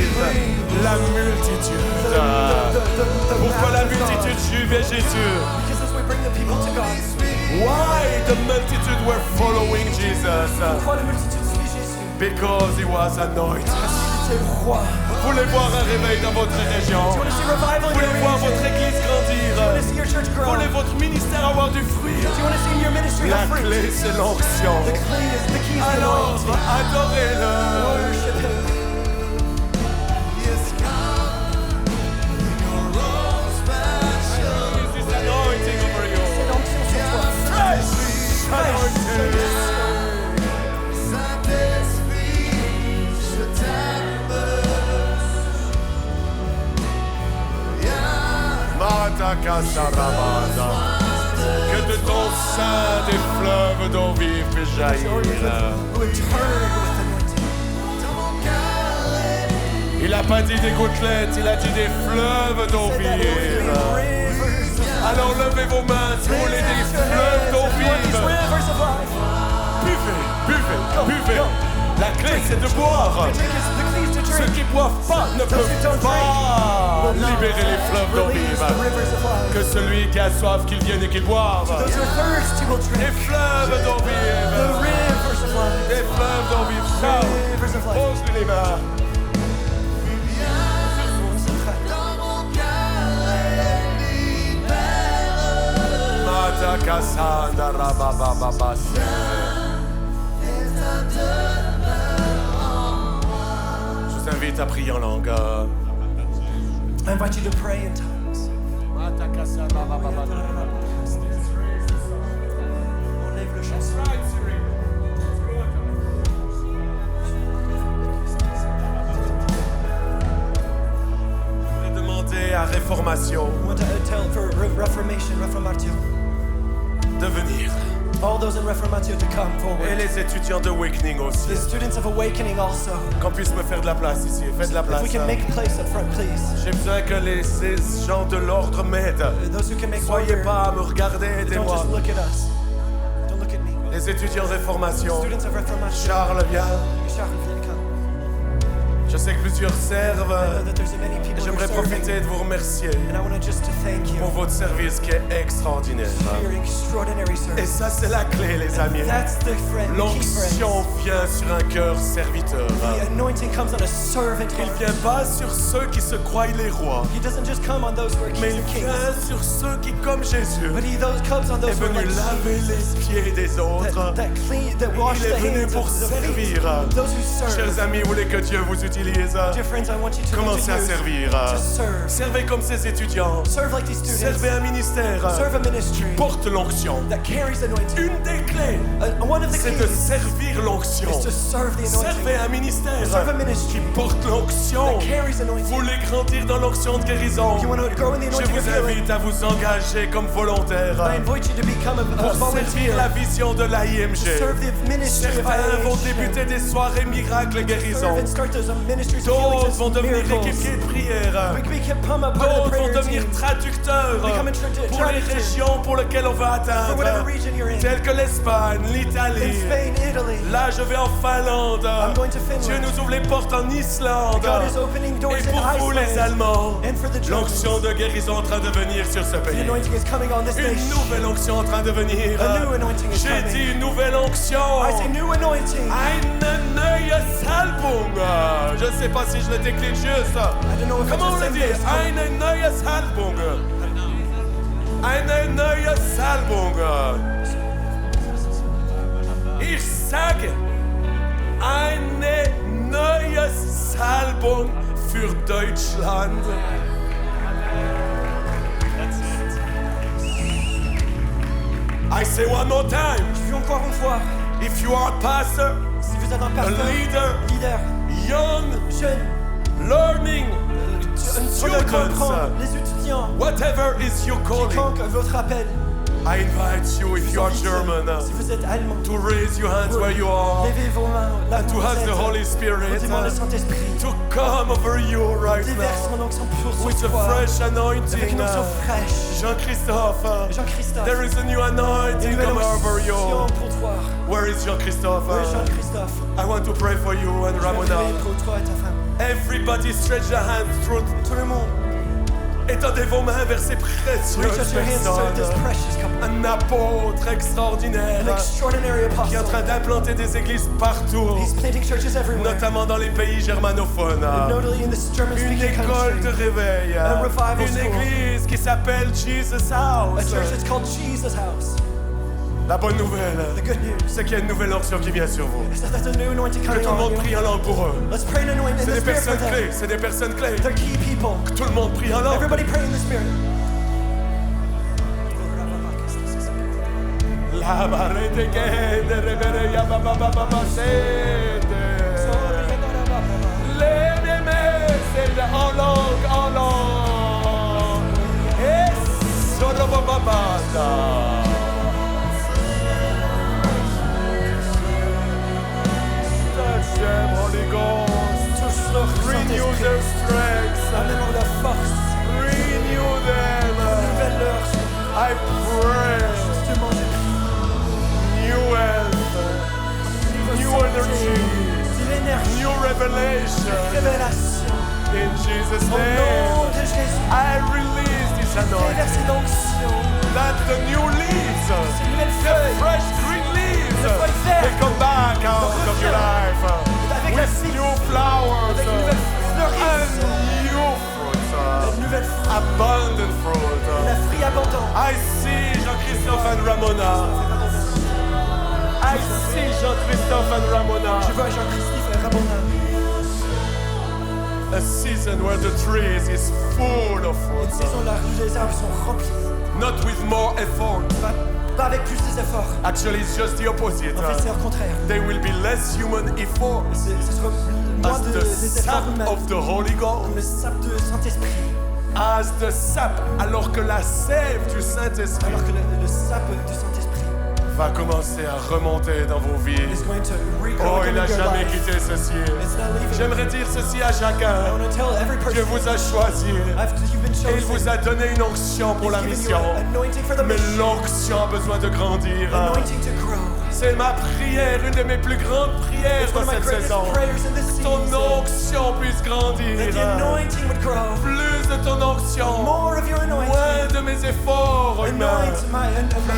la multitude. The Pourquoi la mass of God. multitude suivait Jésus? Because as we bring the people to God, Why the multitude were following Jesus? pourquoi la multitude suit Jésus? Because he was anointed. C'est roi. Vous voulez voir un réveil dans votre région? You want to see revival Vous in your voulez voir region? votre église You want to grandir? see your church Vous grow? voulez You votre ministère avoir du fruit? want to see your ministry La have fruit? clé, c'est l'onction. The key is the Alors, anointing. adorez-le. Worship Him. This is anointing over you. C'est l'onction sur toi. Fresh anointing. Mata Que de ton sein des fleuves d'eau vive puissent jaillir. Il n'a pas dit des gouttelettes, il a dit des fleuves d'eau vive. Alors levez vos mains, roulez des fleuves d'eau vive. Buvez, buvez, buvez. La clé c'est de boire. Ceux qui ne boivent pas ne peuvent pas libérer les fleuves d'eau vive. Que celui qui a soif, qu'il vienne et qu'il boive. Des fleuves d'eau vive. Des fleuves d'eau vive. Pose-lui les mains. Je vous invite à prier en langue. I invite you to pray in tongues. On lève le chant. Demandez à Réformation I want to tell for Reformatio. de venir. All those in Reformatio to come Et forward. les étudiants d'Awakening aussi. The students of Awakening also. Qu'on puisse me faire de la place ici. Faites de la If place. we can make place up front, please. J'ai besoin que ces gens de l'ordre m'aident. Those who can make Soyez order, pas à me regarder, don't aidez-moi. just look at us. Don't look at me. Les étudiants de Réformation. Students of Reformatio. Charles, viens. Charles, viens, come. Je sais que plusieurs I know servent. that there's many Et people who are j'aimerais serving. profiter de vous remercier And I want to just to thank you pour votre service qui est extraordinaire. for your extraordinary Et service. ça, c'est la clé, les amis. That's the friend, the key friend. L'onction vient sur un cœur serviteur. The anointing comes on a servant Il heart. vient pas sur ceux qui se croient les rois, He doesn't just come on those who are mais kings il and kings, vient sur ceux qui, comme Jésus, but he comes on est those who are venu like laver Jesus, les pieds des autres. that wash Il the est venu hands pour of the feet. servir. Those who serve. Chers amis, vous voulez que Dieu vous utilise? Dear friends, I want you to Commencez à use servir. to serve. Servez comme ces étudiants. Serve like these students. Servez un ministère. Serve a ministry Porte l'onction. that carries anointing. Une des clés, One of the c'est de keys servir l'onction. is to serve the Servez anointing. un ministère Serve a ministry qui porte l'onction. that carries anointing. Vous voulez grandir dans l'onction de guérison? You want to grow in the Je anointing of vous healing. invite à vous engager comme volontaire I invite you to become a pour volunteer. servir la vision de To l'AIMG. serve the ministry of Certains vont IH. débuter des soirées miracles guérison. Serve and start those ministries of D'autres healing vont and devenir miracles. équipiers de prière. We become a part of the D'autres vont prayer devenir team. traducteurs Become a pour les traductor. régions pour lesquelles on va For whatever atteindre, region you're in. telles que l'Espagne, In l'Italie. Spain, Italy. Là, je vais en Finlande. I'm going to Finland. Dieu nous ouvre les portes en Islande. God is opening doors Et in pour vous, les Iceland. Allemands, And for the Germans, l'onction de guérison en train de venir sur ce the pays. anointing is coming on this Une nation. nouvelle onction en train de venir. A new anointing is J'ai coming. dit une nouvelle onction. I say new anointing. Eine neue Salbung. Je ne sais pas si je le décline juste. I don't know if Comment I on just le said dit? this. Eine neue Salbung. Eine neue Salbung. Ich sage, eine neue Salbung für Deutschland. I say one more time. Je dis encore une fois, If you are a pastor, si vous êtes un a pasteur, leader, leader, young, jeune, learning, pour comprendre, students, les étudiants, whatever is your calling, quiconque votre appel, I invite you, if you are si German, vous êtes allemand, to raise your hands where you are, levez vos mains là and où to vous ask the êtes. Holy Spirit Demandez le Saint-Esprit. to come over you right Déverse now mon onction pure with sur a toi. fresh Avec anointing. une onction fraîche. Jean-Christophe, Jean-Christophe. there is a new Une anointing nouvelle come over onction you. pour toi. Where is Jean-Christophe? Oui, Jean-Christophe. I want to pray for you and Je vais Ramona. prier pour toi et ta femme. Everybody stretch their hands through. Tout le monde, Étendez vos mains vers ces précieuses reach out your hands to this personnes. precious couple. Un apôtre extraordinaire An extraordinary qui est en apostle. train d'implanter des églises partout, He's planting churches everywhere, notamment dans les pays germanophones. notably in this Une German-speaking école de country. réveil, A revival une school. église qui s'appelle Jesus A House. church that's called Jesus House. La bonne nouvelle, The good news c'est qu'il y a une nouvelle onction qui vient sur vous. is that there's a new anointing Que coming tout le on monde you. prie en langue pour eux. Let's pray in anointing in C'est the des spirit for personnes them. clés, c'est des personnes clés. They're key people. Que tout le monde prie en langue. Everybody pray in the spirit. La barrete que de rebere ya ba ba ba ba ba sete. Les mémés, c'est en langue, en langue. Et Touch them, Holy Ghost. Touche-leur, Renew Saint-Esprit. their strength. Amène-leur la force. Renew them. Renouvelle-leur. I pray. Justement, New health. New energy. de l'énergie, New revelation. révélation. In Jesus' Au nom name. de Jésus, I release this anointing. déverser l'onction. That the new leaves, Ces nouvelles the feuilles, fresh green leaves, Les feuilles vertes. they come back out of your life avec la with vie, new flowers avec une nouvelle and fleurisse, new fruits, une nouvelle fruit, abundant fruit. la fruit abondant. I see Jean-Christophe and Ramona. I see Jean-Christophe and Ramona. Je vois Jean-Christophe et Ramona. A season where the trees is full of Une fruits. saison là où les arbres sont remplis, Not with more effort. pas avec plus d'efforts. Actually, it's just the opposite. En fait, c'est au contraire. There will be less human effort Ce sera moins as de the des efforts sap humains, of the Holy comme le Ghost. sap de Saint-Esprit, As the sap, alors que la sève du Saint-Esprit alors que le sap du Saint-Esprit va commencer à remonter dans vos vies. is going to Oh, regrow il in n'a your jamais life. quitté ceci. It's not leaving. J'aimerais dire ceci à I chacun. want to tell every Dieu person, vous a choisi you've been et il chosen. vous a donné une onction pour la He's given you mission. an anointing for the Mais mission, l'onction a besoin de grandir. anointing to grow. C'est ma prière, une de mes plus grandes prières It's one dans of my cette greatest saison. prayers in this Ton season. onction puisse grandir. That the anointing would grow. Plus de ton onction. More of your anointing. Moins de mes efforts humains. Anoint my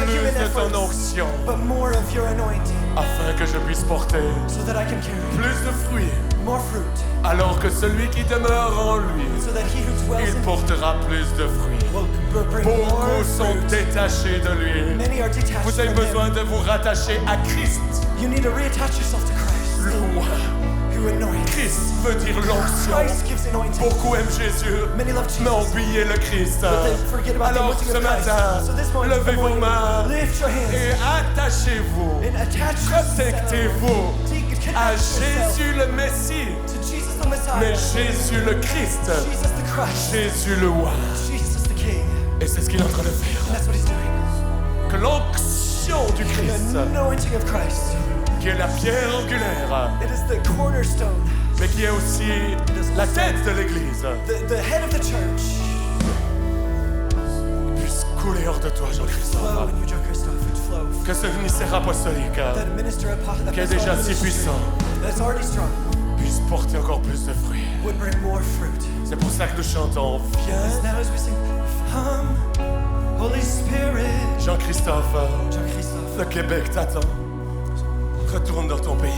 human Plus de ton efforts, onction. but more of your anointing, Afin que je puisse porter so that I can carry plus de fruits. more fruit, Alors que celui qui demeure en lui, so that he who dwells il in me portera plus de fruits. will bring more Beaucoup sont fruit. détachés de lui. Many are detached Vous avez from besoin him. de vous rattacher à Christ. You need to reattach yourself to Christ, Le roi. who anoints. Christ veut dire l'onction. Christ gives anointing. Beaucoup aiment Jésus, Many love Jesus, mais ont oublié le Christ. but they forget about the Alors anointing ce of Christ. matin, So this morning, levez vos mains lift your hands et attachez-vous, and attach yourself. protectez-vous à Jésus le Messie, to Jesus the Messiah, mais Jésus le Christ, Jesus the Christ, Jésus le roi. Jesus the King. Et c'est ce qu'il est en train de faire. And that's what he's doing. Que l'onction du Christ, The anointing of Christ. qui est la pierre angulaire, It is the cornerstone, mais qui est aussi la tête de l'Église, the head of the church. puisse couler hors de toi, Flow Jean-Christophe. in you, John Christophe, would flow. Que ce ministère apostolique That minister qui est déjà si puissant that's already strong puisse porter encore plus de fruits. would bring more fruit. C'est pour ça que nous chantons. Viens, Now as we sing, come, Holy Spirit, Jean-Christophe, John Christophe, le Québec t'attend. Retourne dans ton pays.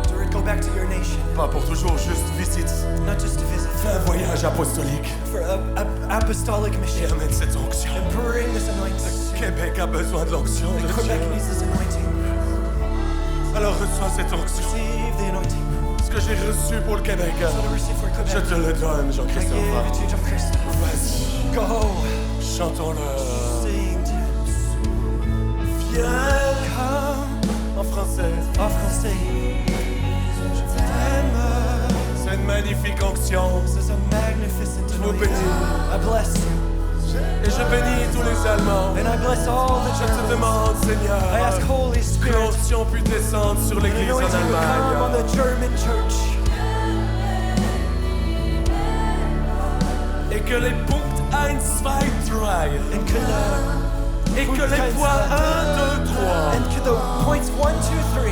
to go back to your nation, Pas pour toujours, juste visite. not just to visit, Fais un voyage apostolique for a apostolic et mission, amène cette onction. and bring this anointing. Québec a besoin de l'onction de Quebec Dieu. needs this anointing. Alors reçois cette onction. Receive the anointing. Ce que j'ai reçu pour le Québec, So to receive for je Quebec, te le donne, I give it Jean-Christophe. to you, John Christophe. Vas-y, Go, chantons-le. sing to Viens come. en français. En français, je t'aime. C'est une magnifique onction. This is a magnificent vous anointing. bénis. I bless you. Et je bénis tous les Allemands. And I bless all the Je te Germans. demande, Seigneur, I ask Holy que Spirit, l'onction puisse descendre sur the l'Église en anointing would come on Allemagne. the German church. Et que les Punkt 1, 2, 3 And could et que les points 1, 2, 3 and could the points 1, 2, 3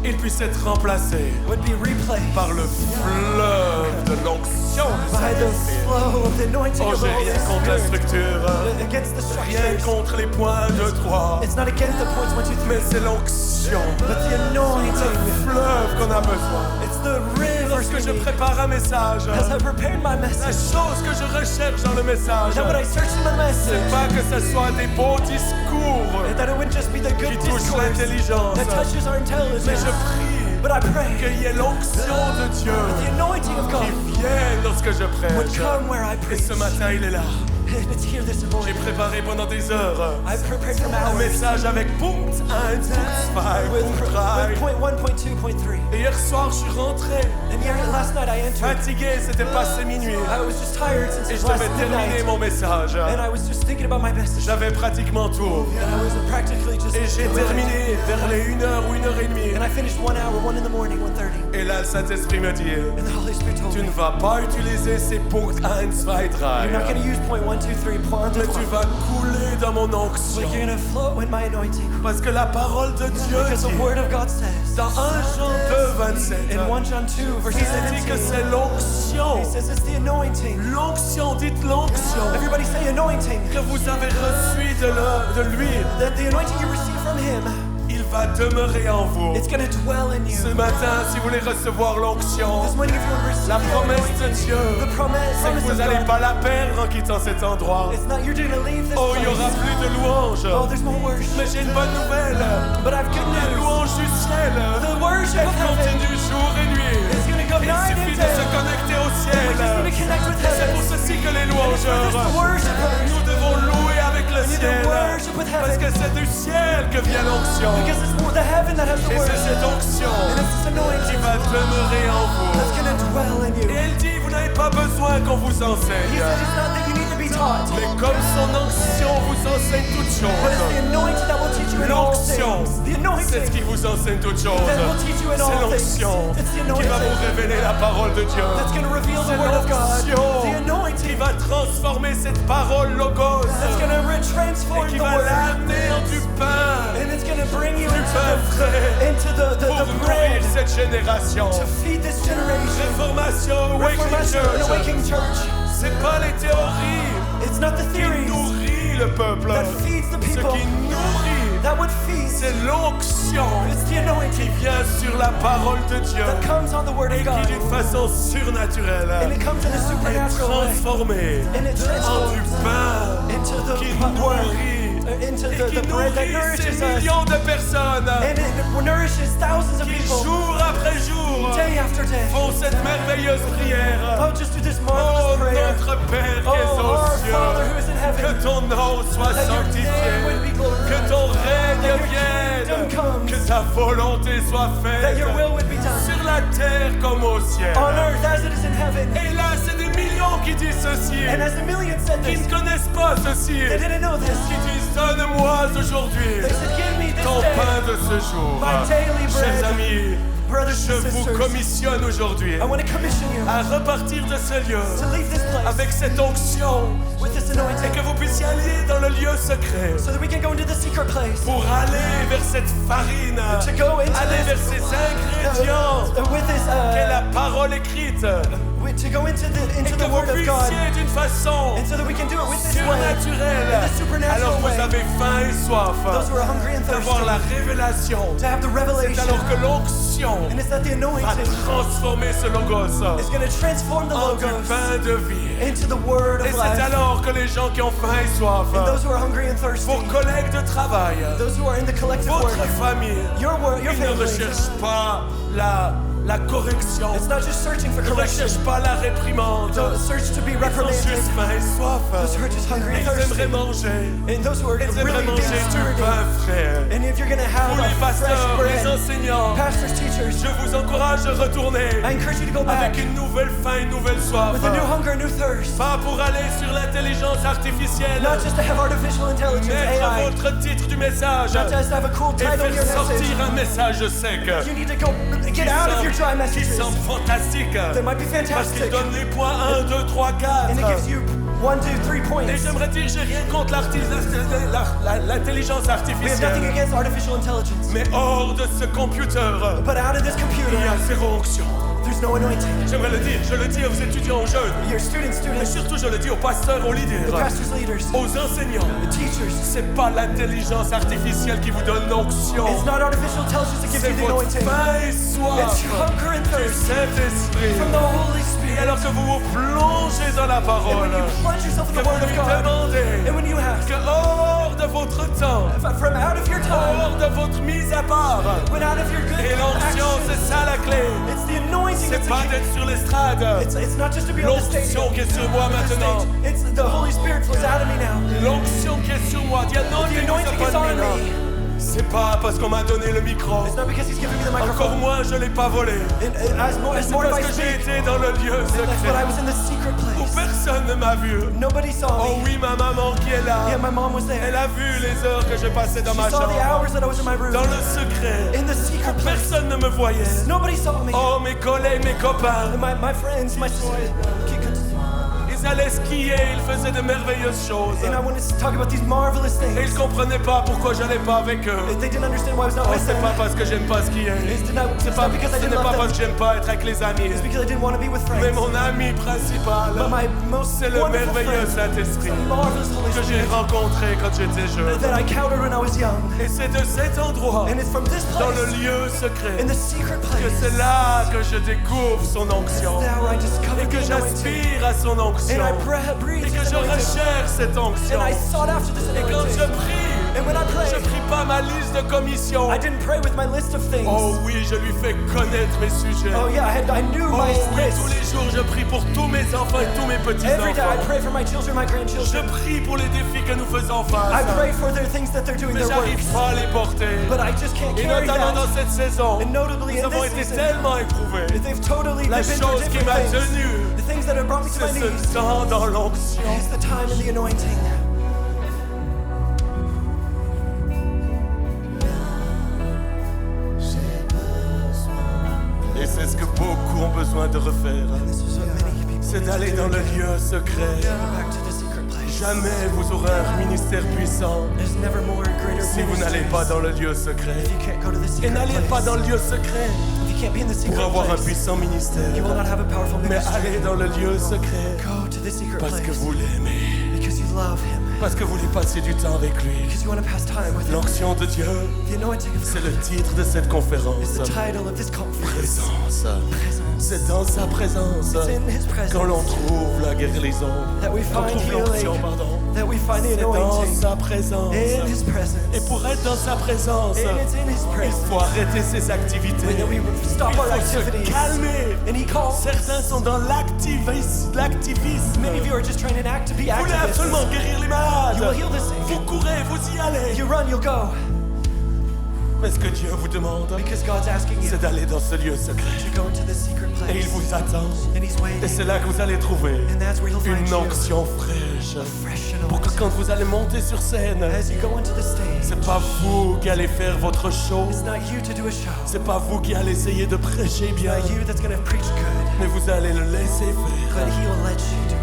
ils puissent être remplacés would be replaced par le fleuve de l'onction du by the Saint-Esprit. flow of the anointing Oh, of the j'ai Holy rien contre la Spirit. structure, Against the rien structures. contre les points 2, 3, It's not against the points 1, 2, 3, mais c'est l'onction, but the le anointing. fleuve qu'on a besoin. It's the rivers Lorsque je we need. prépare un message, As I prepared my la message, chose que je recherche dans le message, now when I search in the c'est message, pas que ce soit des beaux discours and that it wouldn't just be the good qui touchent discourse l'intelligence, that touches our mais intelligence, je prie but I pray qu'il y ait l'onction de Dieu the anointing of God qui vienne lorsque je would prêche. come where I Et preach. ce matin, il est là. And it's here this J'ai morning. préparé pendant des heures I prepared from un hours message avec Punkt 1, Punkt 2, Punkt 3. with point 1, point 2, point 3. Et hier soir, je suis rentré And here last night I entered. fatigué, c'était passé minuit. I was just tired since Et it je was last devais terminer midnight. mon message. And I was just thinking about my message. J'avais pratiquement tout. And I was practically just Et j'ai terminé vers les 1h ou 1h30. And I finished 1 hour, 1 in the morning, 1:30. Et là, le Saint-Esprit me dit, And the Holy Spirit told tu me, ne vas pas utiliser ces Punkt 1, 2, 3. you're not going to use point 1, 2, 3, point 1, 2, Mais tu 3. vas couler dans mon onction. But you're going to float with my anointing. Parce que la parole de Dieu Because the dit, Word of God says, dans 1 Jean 2, 27, in 1 John 2, verse il dit que 17, c'est l'onction. he says it's the anointing. L'onction, dites l'onction. Everybody say anointing. Que vous avez reçu de lui, That the anointing you receive from Him, il va demeurer en vous. it's going to dwell in Ce you. matin, si vous voulez recevoir l'onction, This morning, if you want to receive la the promesse de anointing, Dieu, the promise c'est que vous of n'allez God, pas la perdre en quittant cet endroit. it's not you're going to leave this Oh, il n'y aura place. plus de louanges. Oh, there's more worship. Mais j'ai une bonne nouvelle. But I've good La news. louange du ciel, The worship elle of heaven continue jour et nuit. is going to go Il night and suffit de se day. connecter au We're just ciel. going to connect with C'est pour heaven. ceci que les And it's louangeurs, for this worshipers. nous devons louer avec le We need ciel. to worship with Parce heaven. que c'est du ciel que vient l'onction. Because it's more the heaven that has the Et c'est worship. cette onction And it's this qui anointing va demeurer en that's vous. going to dwell in Et you. elle dit, vous n'avez pas besoin qu'on vous He enseigne. said it's not that you need to be taught, Mais comme son onction vous enseigne toutes but it's the choses. anointing that will teach you in all L'onction, things. The c'est ce anointing qui vous enseigne toutes choses. that will teach you in C'est all things. l'onction It's the qui va vous anointing révéler la parole de Dieu. that's going to reveal the C'est Word of God. The l'onction qui anointing va transformer cette parole logos that's going to et transform qui the va Word. l'amener en du pain, And it's going to bring you du pain frais into the pour bread nourrir cette génération. to feed this generation. Réformation, Awakening Reformation and Church, Awakening Church. c'est pas les théories It's not the qui theories nourrit le peuple. that feeds the Ce people. qui nourrit, That would feed. c'est l'onction It's the qui anointing vient sur la parole de Dieu that comes on the Word et of God. qui d'une façon surnaturelle And it comes in a est supernatural way. transformée And it en du transforms pain into the qui word, nourrit into et qui the bread that nourrit ces nourishes us. millions de personnes And it nourishes thousands of qui people jour après jour day after day. font cette merveilleuse prière. Oh, just do this Oh marvelous prayer. notre Père qui est Oh, aux our Father who cieux, is in heaven, que ton nom soit that your sanctifié, name would be glorified, que ton règne that your vienne, kingdom comes, que ta volonté soit that faite your will would be done sur la terre comme au ciel. on earth as it is in heaven. Et là, c'est des millions qui disent ceci, And as the millions said qui this, ne connaissent pas ceci, they didn't know this. qui disent donne-moi aujourd'hui They said, give me this ton day pain de ce jour. my daily bread. Chers amis, Brothers je and vous sisters, commissionne aujourd'hui I want to commission you à repartir de ce lieu to leave this place avec cette onction with this et anointing que vous puissiez aller dans le lieu secret so that we can go into the secret place pour aller vers cette farine, to go into aller vers this ces ingrédients with this qu'est la parole écrite to go into et the que vous Word of God, puissiez d'une façon and so that we can do it with this way. surnaturelle, In the supernatural alors que way. vous avez faim et soif Those who are hungry and d'avoir la thirsty, révélation, to have the c'est revelation, alors que l'onction and it's that the va anointing transformer ce logos is going to transform the en du logos pain de vie. into the Word Et of c'est life. alors que les gens qui ont faim et soif, And those who are hungry and thirsty, vos collègues de travail, those who are in the collective votre work, famille, your ils ne family, recherchent pas la correction, it's not just searching for ils ne correction. recherchent pas la réprimande, Don't search to be ils ont reprimanded. juste faim et soif. Those who are just hungry Et and ils thirsty, aimeraient manger, and those who are ils aimeraient really manger being du sturdy. pain frais. And if you're going to have Pour les a fresh pasteurs, les bread, enseignants, pastors, teachers, je vous encourage à retourner I encourage you to go back avec une nouvelle faim, une nouvelle soif. with a new hunger, a new thirst. Pas pour aller sur l'intelligence artificielle, Not just to have artificial intelligence, mettre AI, votre titre du message not just to have a cool et title in your faire message. sortir un message sec You need to go get out of your dry qui messages. semble fantastique They might be parce qu'il fantastic, donne les points 1, 2, 3, 4. and it gives you 1, 2, 3 Et points. j'aimerais dire, j'ai rien contre l'intelligence We have nothing artificielle, against artificial intelligence, mais hors de ce computer, but out of this il y computer, a zéro onction. there's no anointing. J'aimerais le dire, je le dis aux étudiants, aux jeunes, Your students, mais surtout je le dis aux pasteurs, aux the leaders, pastors, leaders, aux enseignants. the teachers. C'est pas l'intelligence artificielle qui vous donne l'onction. It's not artificial intelligence that gives C'est you the votre anointing. faim et It's soif your hunger and du thirst Saint-Esprit. from the Holy Et Spirit. alors que vous vous plongez dans la And parole, when you plunge yourself in que the vous Word of lui God, demandez and when you ask que hors de votre temps, from out of your time, hors de votre mise à part. went out of your good Et l'onction, actions. c'est ça la clé. It's the anointing. C'est pas d'être sur l'estrade. It's not just to be on the stage. L'onction qui est sur moi maintenant. It's the Holy Spirit flows out of me now. L'onction qui est sur moi. The The anointing anointing is is on upon me now. me. C'est pas parce qu'on m'a donné le micro. It's not because He's giving me the Encore microphone. moins, je l'ai pas volé. As more C'est if parce I que j'ai speak, été dans le lieu that's when I secret was in the secret où place. personne ne m'a vu. Nobody saw Oh me. oui, ma maman qui est là. Yeah, my mom was there. Elle a vu les heures que je passais dans She ma saw the chambre. hours that I was in my room. Dans le secret. In the secret place. Personne ne me voyait. Nobody saw me. Oh, mes collègues, mes copains. And my friends, my sisters. Ils allaient skier, ils faisaient de merveilleuses choses. And I wanted to talk about these marvelous Et ils things. comprenaient pas pourquoi j'allais pas avec eux. They didn't understand why I was not Oh, with c'est them. pas parce que j'aime pas skier. It's not because I Ce didn't n'est pas love parce them. que j'aime pas être avec les amis. It's because I didn't want to be with Mais friends. mon ami principal, But my most c'est le wonderful merveilleux friend, Saint-Esprit the marvelous Holy que j'ai Spirit rencontré quand j'étais jeune. that I counted when I was young. Et c'est de cet endroit, And it's from this dans le place, lieu secret, in the secret que place, c'est là que je découvre son onction. that I discovered Et que the anointing. j'aspire à son onction. And I breathe Et que His je anointing. recherche cette onction. And I sought after this Et quand je anointing. prie, And when I je prayed, prie pas ma liste de commissions. I didn't pray with my list of things. Oh oui, je lui fais connaître mes sujets. Oh yeah, I knew Oh my oui, tous list. les jours je prie pour tous mes enfants et tous mes Every day I petits-enfants. pray for my children, my Je grandchildren. prie pour les défis que nous faisons I face. pray for their things that they're doing, Mais their j'arrive works. pas à les porter. But I just can't Et carry notamment that. dans cette saison, And notably nous in avons this été season, tellement éprouvés. they've totally La been through chose qui different m'a things. tenu, The things that have brought me to my c'est knees. ce temps dans l'onction. It's the time in the anointing. Et c'est ce que beaucoup ont besoin de refaire. This is what many people C'est need to d'aller do dans le again. lieu secret. Go back to the secret place. Jamais vous aurez un ministère puissant There's never more greater si vous n'allez ministries pas dans le lieu secret. if you can't go to the Et secret n'allez pas place. dans le lieu secret If you can't be in the secret pour avoir un place, puissant ministère. you will not have a powerful Mais ministry. allez dans le lieu secret Go to the secret parce que place vous l'aimez. because you love Him. Parce que vous voulez passer du temps avec lui. Because you want to pass time with Him. L'onction de Dieu, The anointing of c'est God le titre de cette conférence. is the title of this conference. Présence. Présence. C'est dans sa présence It's in His quand l'on presence trouve la guérison. that we Qu'on find trouve l'onction, healing, pardon. that we find the C'est dans anointing sa présence. in His presence. Et pour être dans sa présence, And it's in His il presence. faut arrêter ses activités. And then we Il stop our faut se activities. calmer. And He calls. Certains sont dans l'activisme. Many of you are just trying to act to be Vous voulez activists. absolument guérir les malades. You will heal the sick. Vous courez, vous y allez. You run, you'll go. Mais ce que Dieu vous demande, Because God's asking you c'est d'aller dans ce lieu secret. to go into the secret Et il place. vous attend. And He's Et waiting. c'est là que vous allez trouver And that's where He'll find une you. onction fraîche. Fresh Pour que anointing. quand vous allez monter sur scène, As you go into the stage, c'est pas vous qui allez faire votre show. it's not you to do a show. C'est pas vous qui allez essayer de prêcher It's bien. not you that's going to preach good. Mais vous allez le laisser faire. But He'll let you do it.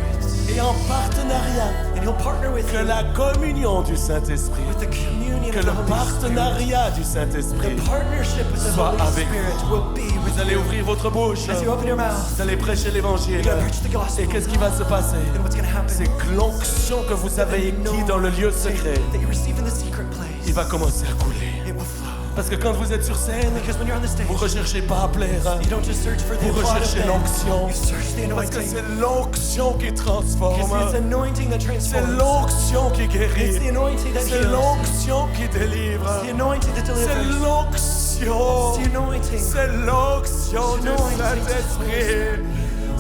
Et en partenariat, And He'll partner with que you la communion du Saint-Esprit, with the communion que of le the Holy Spirit. partenariat du Saint-Esprit, The partnership with the soit Holy avec Spirit vous. will be with Vous allez you. ouvrir votre bouche, As you open your mouth, vous allez prêcher l'évangile. you're going to preach the gospel. Et qu'est-ce qui va se passer? And what's going to happen? C'est que l'onction que vous avez acquis dans le lieu secret, that you receive in the secret place, il va commencer à couler. it will flow. Parce que quand vous êtes sur scène, Because when you're on the stage, vous recherchez pas à plaire, you don't just search for the vous applause of recherchez men. l'onction. You search the Parce que anointing. c'est l'onction qui transforme. Because it's anointing that C'est transforms. l'onction qui It's the guérit. anointing that C'est heals. l'onction qui délivre. It's the anointing that C'est delivers. l'onction. It's the anointing. C'est l'onction It's du anointing. Saint-Esprit.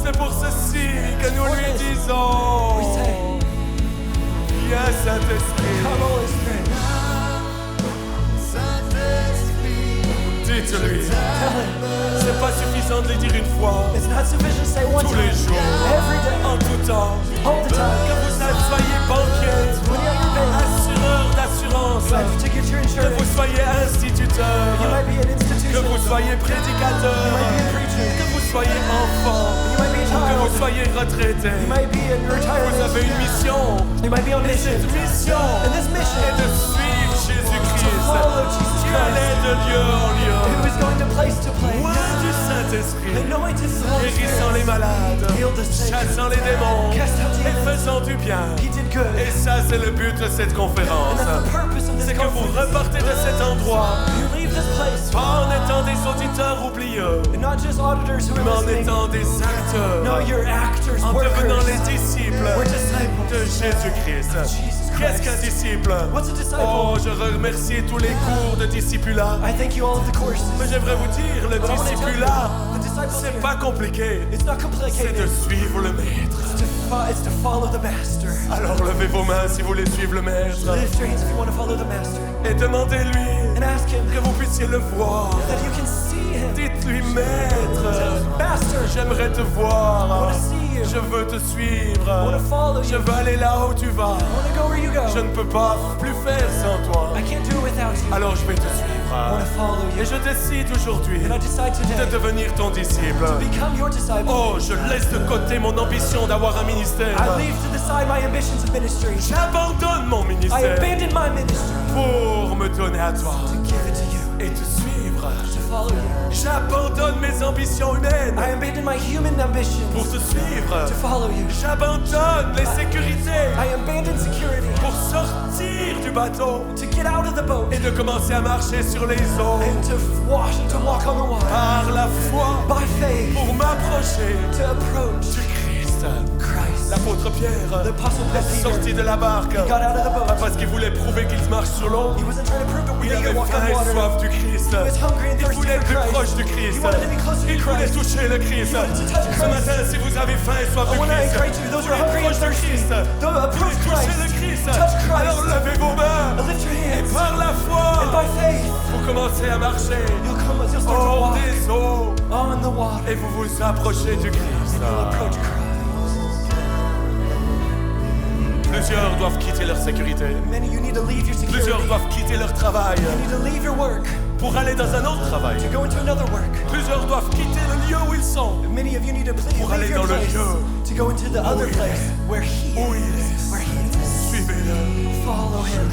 C'est pour ceci que nous lui disons: We say, Viens Saint-Esprit. come Holy Spirit. Dites-lui. Tell him. C'est pas suffisant de le dire une fois. It's not sufficient to say one Tous les time. jours. Every day. En tout temps. All the time. Que vous soyez banquier, When you're at your bank, assureur d'assurance, you have to take your que insurance. vous soyez You instituteur, might be an que institution. vous soyez You prédicateur, might be a preacher. que vous soyez enfant, You might be a que vous child. soyez retraité. You might be a Vous retiree. avez une mission. You might be on Et mission. cette mission And this mission est de suivre Jésus-Christ. follow Jesus Tu allais de lieu en lieu, who is going to place loin du Saint-Esprit, anointed Holy guérissant Spirit. les malades, Heal the sick. chassant les démons Cast out et demons. faisant du bien. He did good. Et ça, c'est le but de cette And conférence. that's the purpose of this C'est que vous conference. repartez de cet endroit, You leave this place pas en étant des auditeurs oublieux, and not just auditors who mais are en listening. étant des acteurs, No, you're actors, en devenant workers. les disciples We're disciples de Jésus-Christ. Jesus Christ. Qu'est-ce qu'un disciple? What's a disciple? Oh, je remercie tous les cours de discipulat. I thank you all of the courses. Mais j'aimerais vous dire, le But I wanna tell you, discipulat, the discipleship, c'est pas compliqué. it's not C'est complicated. de suivre le maître. It's to follow the master. Alors levez vos mains si vous voulez suivre le maître. Lift your hands if you want to follow the master. Et demandez-lui And ask him que vous puissiez le voir. that you can see him. Dites-lui, maître, Master, j'aimerais te I voir. want to see you. Je veux te I want suivre. to follow Je you. veux aller là où tu vas. I want to go where you go. Je ne peux pas plus faire sans toi. I can't do it without you. Alors je vais te I want suivre. to follow Et you. je décide aujourd'hui And I decide de today devenir ton disciple. to become your disciple. Oh, je laisse de côté mon ambition d'avoir un ministère. I leave to the side my ambitions of ministry. J'abandonne mon I ministère abandon my ministry pour me donner à toi to give it to you, et te suivre. to follow you. J'abandonne mes ambitions humaines I abandon my human ambitions pour te suivre. to follow you. J'abandonne les sécurités I abandon security pour sortir du bateau to get out of the boat et de commencer à marcher sur les eaux and to wash and to walk on the water par la foi by faith pour m'approcher to approach du Christ. Christ. L'apôtre Pierre The apostle est Peter, sorti de la barque he got out of the pas boat. parce qu'il voulait prouver qu'il marche sur l'eau. He wasn't trying to prove that we Il could avait walk faim on et water. soif du Christ. He was hungry and Il thirsty voulait être for plus proche Christ. du Christ. He wanted to be closer to Il voulait Christ. toucher le Christ. He wanted to touch Ce Christ. matin, si vous avez faim et soif I du want to Christ, encourage you, those who are hungry and proche du thirsty, Christ, don't approach touchez le Christ, Christ. touch Christ. Alors levez vos mains Lift your et hands, par la and foi, by faith, vous commencez à marcher you'll start to hors walk des eaux on the water. et vous vous approchez du Christ. You'll approach Christ. Plusieurs doivent quitter leur sécurité. Many, you need to leave your security. Plusieurs doivent quitter leur travail You need to leave your work pour aller dans un autre travail. to go into another work. Plusieurs doivent quitter le lieu où ils sont. Many of you need to Pour aller leave your dans le place lieu to go into the other il place est. where He Où il is. est. Where He is. Suivez-le, Follow Him.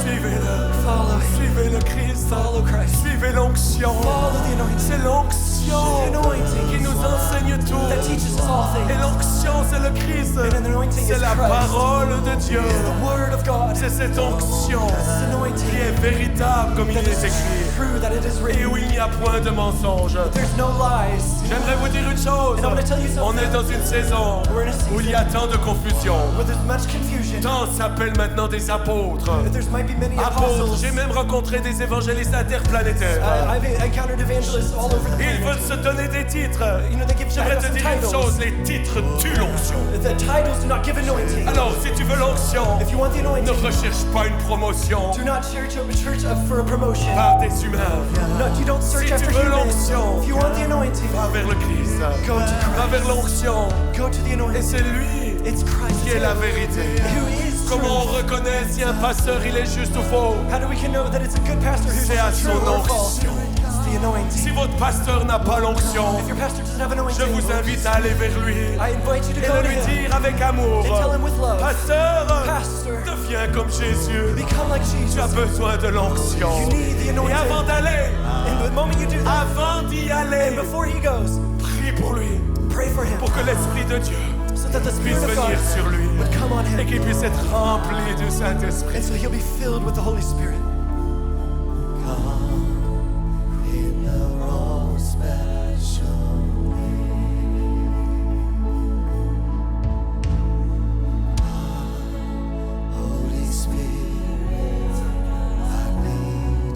suivez-le, Follow Him. suivez le Christ, Follow Christ. suivez l'onction. Follow the anointing. C'est l'onction The anointing qui nous enseigne that tout. teaches us all Et things. l'onction, c'est le Christ. And the anointing C'est is la Christ. parole de Dieu. The Word of God. C'est cette onction This qui anointing est véritable comme il that est is écrit. true, that it is Et written. où il n'y a point de mensonge. There's no lies. J'aimerais vous dire une chose. And I'm gonna tell you On something. est dans une saison We're in a season où il y a tant de confusion. where there's much confusion. Tant s'appellent maintenant des apôtres. There might be many Apôtres, apostles. j'ai même rencontré des évangélistes interplanétaires. I've encountered evangelists all over the Ils planet. veulent se donner des titres. You know, they give J'aimerais te some dire une titles. chose, les titres tuent l'onction. The titles do not give anointing. Alors, si tu veux l'onction, If you want the ne anointing, recherche pas une promotion do not search for a promotion. par des humains. No, you don't search Si after tu veux humans. l'onction, If you want the anointing, Va vers le Christ. go to Va Christ. vers l'onction. Go to the Et anointing. c'est lui It's Christ. qui est la vérité. Who is Comment on true. reconnaît si un pasteur il est juste ou faux? How do we can know that it's a good pastor who's C'est à true son or false? onction. It's the anointing. Si votre pasteur n'a pas l'onction, If your pastor doesn't have je anointing, vous invite à aller vers lui I invite you to et go de to lui him dire avec amour, and tell him with love, Pasteur, Pastor, deviens comme Jésus. become like Tu as Jesus. besoin de l'onction. You need the Et anointing. avant d'aller, And the moment you do that, avant d'y aller, and before he goes, prie pour lui, pray for him pour que l'Esprit de Dieu so that the puisse Spirit of God venir sur lui would come on et him qu'il puisse être rempli du Saint-Esprit. and so he'll be filled with the Holy Spirit.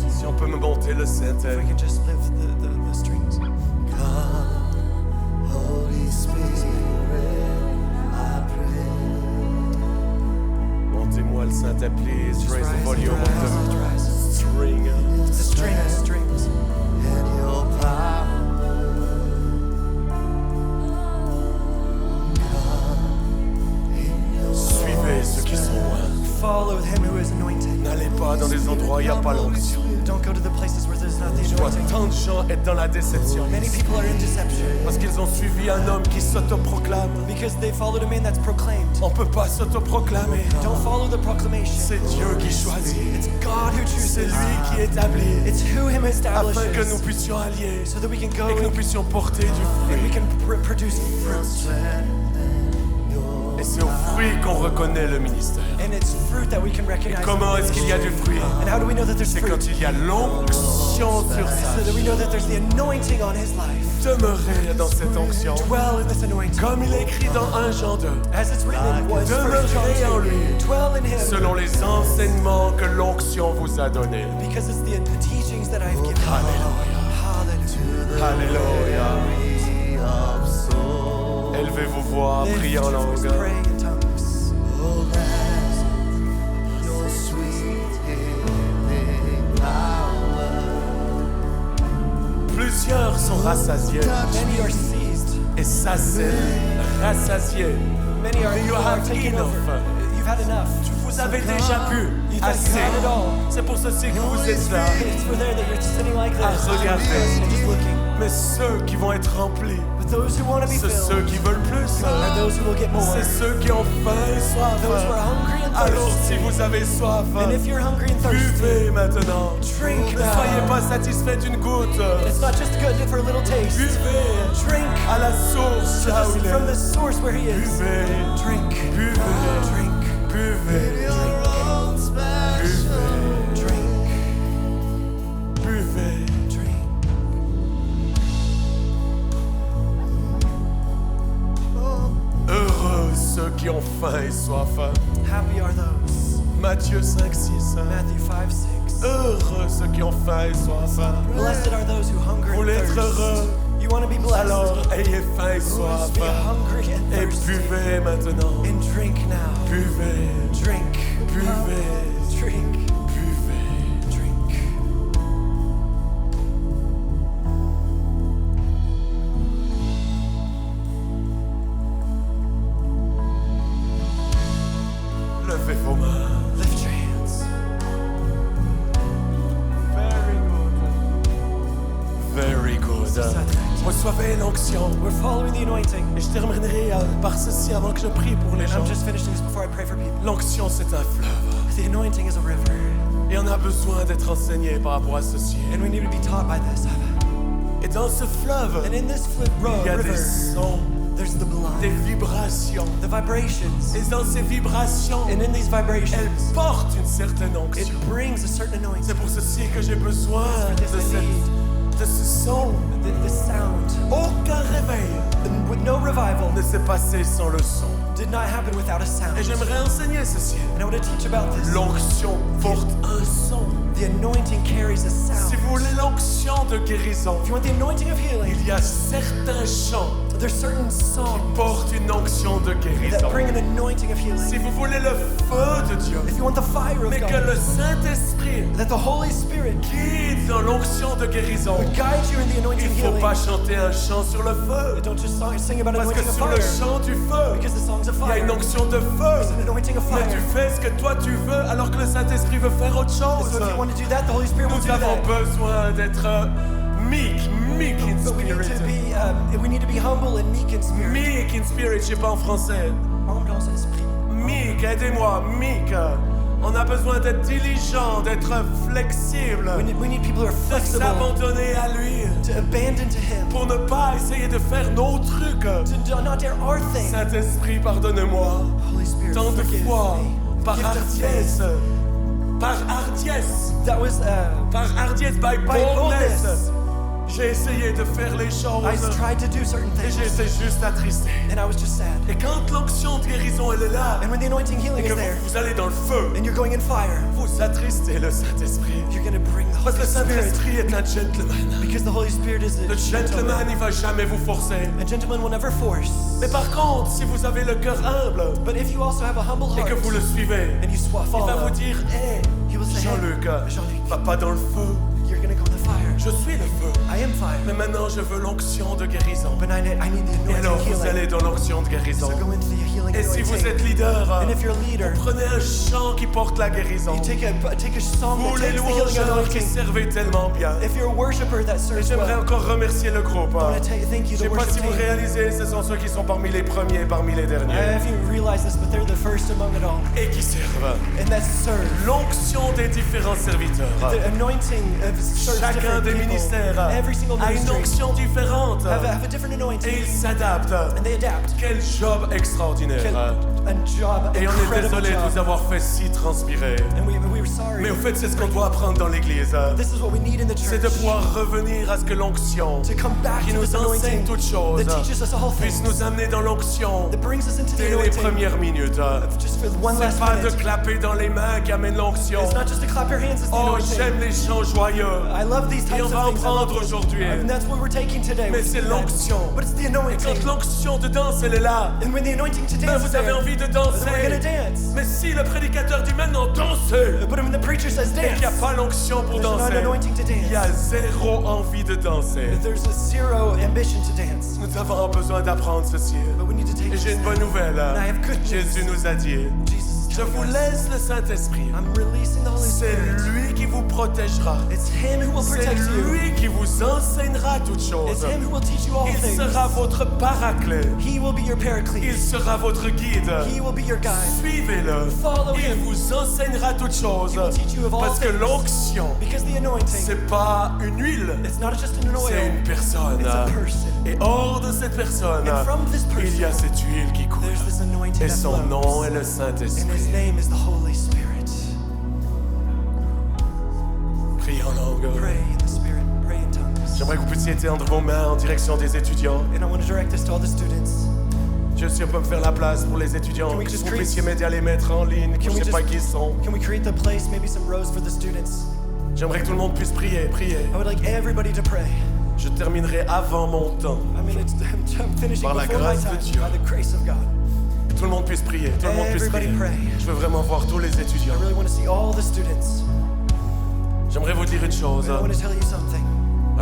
Si on peut me monter le If we Saint-Esprit. can just lift the strings. Montez-moi le Saint-Esprit, please. Just Raise the rise, volume of rise, the rise. string. The strings. Suivez ceux qui sont loin. Follow him who is anointed. N'allez pas dans des endroits où il n'y a pas l'onction. Don't go to the places where there's not the Je vois anointing. tant de gens être dans la déception Many people are in deception parce qu'ils ont suivi un homme qui s'autoproclame. because they followed a man that's proclaimed. On peut pas s'autoproclamer. Don't follow the proclamation. C'est Dieu qui choisit. It's God who C'est chooses. lui qui établit It's who him afin que nous establishes puissions allier so that we can go et que nous and puissions porter du we fruit. can produce fruit. Et c'est au fruit qu'on reconnaît le ministère. And it's fruit that we can recognize. Et comment est-ce qu'il y a du fruit? And how do we know that there's C'est fruit? quand il y a l'onction sur So that we know that there's the anointing on his life. Demeurez dans cette onction. Dwell in this anointing. Comme il est écrit dans 1 Jean 2. As it's written in 1 John Demeurez en 2. lui. Dwell in him. Selon les enseignements que l'onction vous a donnés. Because it's the teachings that I've given. Alléluia. Hallelujah. Alléluia. Élevez vos voix, Lift priez en your voice, langue. pray in tongues. Plusieurs sont rassasiés Many are seized. et saciés, rassasiés. Many are You have taken enough. over. You've had enough. Vous avez déjà bu You've assez. had it all. C'est pour ceci que vous êtes là. It's for there that you're sitting like À this. regarder. And just looking. Mais ceux qui vont être remplis, But those who want to be c'est filled ceux qui veulent plus. are those who will get more. C'est ceux qui ont faim et soif. Those who are hungry and Alors thirsty. si vous avez soif, And if you're hungry and thirsty, buvez maintenant. drink Ne now. soyez pas satisfait d'une goutte. It's not just good for a little taste. Buvez Drink à la source là où il from est. the source where he is. Buvez, Drink. buvez, Drink. buvez, Drink. buvez. Drink. Heureux ceux qui ont faim et soif. Happy are those. Matthieu 5, 6. Matthew 5, 6. Heureux ceux qui ont faim et soif. Blessed are those who hunger Vous and voulez être thirst. heureux? You want to be blessed. Alors ayez faim et soif. Be hungry and Et thirsty. buvez maintenant. And drink now. Buvez, Drink. buvez, Drink. buvez. Drink. Levez vos mains. Lift your hands. Very good. Very good. Ça, très bien. Reçoivez l'onction. We're following the anointing. Et je terminerai par ceci avant que je prie pour les gens. I'm just finishing this before I pray for people. L'onction, c'est un fleuve. The anointing is a river. Et on a besoin d'être enseigné par rapport à ceci. And we need to be taught by this. Et dans ce fleuve, And in this il y a river, des sons, there's the blood, des vibrations. the vibrations. Et dans ces vibrations, And in these vibrations, elles portent une certaine it onction. brings a certain anointing. C'est pour ceci que j'ai besoin de ce son. The sound Aucun réveil with no revival ne s'est passé sans le son. did not happen without a sound. Et j'aimerais enseigner ceci. And I want to teach about this. L'onction porte un son. The anointing carries a sound. Si vous voulez l'onction de guérison, If you want the anointing of healing, il y a certains chants there's certain songs qui portent une onction de guérison. that bring an anointing of healing. Si vous voulez le feu de Dieu, If you want the fire of mais que God, le Saint-Esprit that the Holy Spirit guide dans l'onction de guérison, would guide you in the il anointing ne faut healing. pas chanter un chant sur le feu. Don't just sing about Parce que anointing of sur le fire, chant du feu, because the songs of il y a fire une onction de feu. is an anointing of Mais fire. tu fais ce que toi tu veux alors que le Saint-Esprit veut faire autre chose. So if you want to do that, the Holy Spirit will Nous do avons that. besoin d'être meek in But we need spirit. to be humble and meek in spirit. Meek in spirit, je sais pas en français. Humble dans l'esprit. Meek, aidez-moi, meek. On a besoin d'être diligent, d'être flexible, We need people who are de flexible, s'abandonner à lui, to abandon to Him, pour ne pas essayer de faire nos trucs. to not dare our thing. Saint-Esprit, pardonne-moi. Holy Spirit, Tant de forgive fois, me. par Gift of hardiesse, par hardiesse, That was par hardiesse, by By boldness, boldness. j'ai essayé de faire les I choses tried to do certain et things, j'étais juste attristé. and I was just sad. Et quand l'onction de guérison elle est là, And when the anointing et healing que is there, vous allez dans le feu, and you're going in fire, vous attristez le Saint-Esprit. you're going to bring the Parce Holy que le Spirit, Saint-Esprit est un gentleman. because the Holy Spirit is Le a gentleman, il va jamais vous forcer. A gentleman will never force. Mais par contre, si vous avez le cœur humble But if you also have a humble et heart, que vous le suivez, and you il va follow, vous dire, hé, he will say, Jean-Luc, hey, Jean-Luc, va pas dans le feu. you're going to go in the fire. Je suis le feu. I am fire. Mais maintenant, je veux l'onction de guérison. But I need the Et alors, anointing vous allez healing. dans l'onction de guérison. So go into the healing Et si vous anointing. êtes leader, And if you're a leader, prenez un chant qui porte la guérison. you take a song Vous that les takes the healing louangeurs qui anointing. servez tellement bien. If you're a worshiper that Et serves j'aimerais well, encore remercier le groupe. I want to thank you, Je the sais pas worship si vous team. réalisez, ce sont ceux qui sont parmi les premiers, parmi les derniers. If you realize this, but they're the first among it all. Et qui servent. And that's serve. L'onction des différents serviteurs. The anointing of serves Chacun different des people. ministères Every single a une une onction différente. have a different Et anointing. ils s'adaptent. And they adapt. Quel job extraordinaire. A job, Et on est incredible désolé de job. vous avoir fait si transpirer. And we were sorry. Mais au fait, c'est ce qu'on doit apprendre dans l'église. This is what we need in the C'est church. de pouvoir revenir à ce que l'onction To come back qui to nous this enseigne anointing toutes choses that teaches us all puisse things. nous amener dans l'onction That brings us into the dès les anointing. premières minutes. Just for one C'est last pas de minute. clapper dans les mains qui amène l'onction. It's not just to clap your hands, it's the Oh, anointing. j'aime les chants joyeux. I love these Et types on of va en things. I love prendre them. aujourd'hui. And that's what we're taking today. Mais We c'est do that. l'onction. But it's the Et anointing. quand l'onction de danse, elle est là, And when the anointing to ben dance is vous avez there, envie de then we're gonna danser. dance. Mais si le prédicateur dit maintenant dansez, But when the preacher says et qu'il n'y a dance, pas l'onction pour there's not danser, an anointing to il y a dance. zéro envie de danser. There's a zero ambition to dance. Nous avons besoin d'apprendre ceci. But we need to take Et this j'ai une bonne nouvelle. And I have good news. Jésus nous a dit, Jesus is je telling vous us, laisse le Saint-Esprit. I'm releasing the Holy C'est Spirit. lui qui vous protégera. It's Him who will C'est protect you. lui qui vous enseignera toutes It's choses. Him who will teach you all Il things. sera votre paraclet. He will be your Il paraclete. sera votre guide. He will be your guide. Suivez-le. Follow Il him. vous enseignera toutes choses. He will teach you of all Parce que things. l'onction, Because the anointing, c'est pas une huile, it's not just an c'est oil, une personne. it's a person. Et hors de cette personne, And from this il y a person, cette huile qui coule. there's this anointing Et that son nom flows. est le And His Saint-Esprit. name is the Holy Spirit. Priez en langue. Pray in the Spirit. Pray in tongues. J'aimerais que vous puissiez étendre vos mains en direction des étudiants. And I want to direct this to all the students. Dieu, si on peut me faire la place pour les étudiants, Can we que just vous create- puissiez m'aider à les mettre en ligne, que Can je we ne sais pas just- qui ils sont. Can we create the place, maybe some rows for the students? J'aimerais que tout le monde puisse prier. I would like everybody to pray. Je terminerai avant mon temps. I mean, I'm finishing Par la before my grâce de time, Dieu. by the grace of God. Tout le monde puisse prier. Tout le monde puisse Everybody prier. pray. Je veux vraiment voir tous les étudiants. I really want to see all the students. J'aimerais vous dire une chose. And I want to tell you something.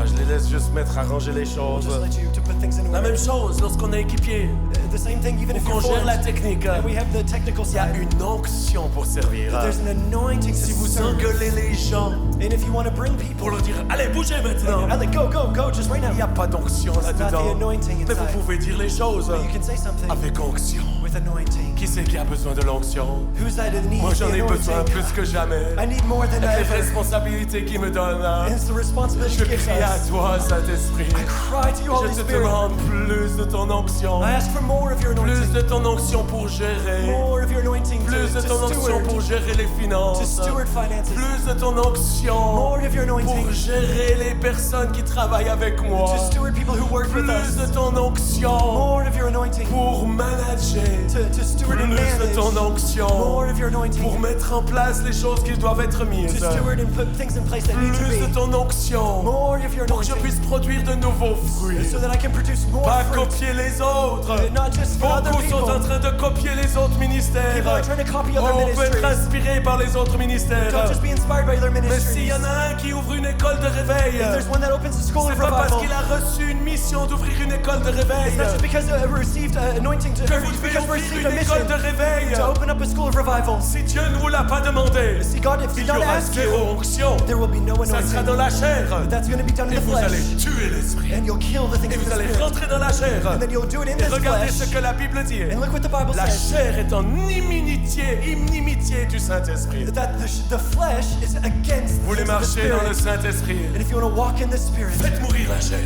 Je les laisse juste mettre arranger les I'll choses. just let you to put things in La order. même chose lorsqu'on est équipier. The same thing, even Ou if qu'on you're gère la formed, technique. and we have the technical Il y a side. une onction pour servir. There's an anointing to Si vous serve. engueulez les gens And if you want to bring pour people, leur dire allez bougez maintenant, I like go, just right now. il n'y a pas d'onction It's not the là-dedans. anointing Mais vous inside. pouvez dire les choses But you can say something avec onction. with anointing. Qui c'est qui a besoin de l'onction? Who's at the need? Moi j'en ai the besoin anointing? plus que jamais. I need more than Avec les ever. responsabilités qu'il me donne. And it's the responsibility Je He gives crie à us. toi, Saint-Esprit. I cry to you, Holy Je te Spirit. demande plus de ton onction. I ask for more of your Plus anointing. de ton onction pour gérer. More of your anointing Plus de to ton onction steward. pour gérer les To finances. steward finances. Plus de ton onction More of your anointing. pour gérer les personnes qui travaillent avec moi. To steward people who work with Plus us. de ton onction More of your anointing. pour manager. To steward and Plus de manage. ton onction More of your anointing. pour mettre en place les choses qui doivent être mises. To steward and put things in place that need to Plus de be. ton onction More of your pour que je anointing. puisse produire de nouveaux fruits. So that I can produce more Pas fruit. copier les autres. Not just for other Beaucoup sont en people. train de copier les autres ministères. People are trying to copy other On peut être ministries. inspiré par les autres ministères. Don't just be inspired by other Mais ministries. s'il y en a un qui ouvre une école de réveil, If there's one that opens a school c'est of pas parce revival, qu'il a reçu une mission d'ouvrir une école de réveil it's not just because we received anointing to, que or vous devez because we ouvrir received a une école de mission réveil. to open up a school of revival. Si Dieu ne vous l'a pas demandé, See, God, if il He y not aura asked zéro you, onction. there will be no Ça sera dans anointing. la chair. That's going to be done in Et the vous allez flesh. tuer l'esprit. And you'll kill the things Et of vous the allez spirit. rentrer dans la chair. And then you'll do it in Et this regardez ce flesh. que la Bible dit. And look what the Bible La says. chair est en inimitié du Saint-Esprit. That the flesh is against Vous voulez the marcher dans le spirit. Saint-Esprit. And if you want to walk in the spirit, Faites mourir la chair.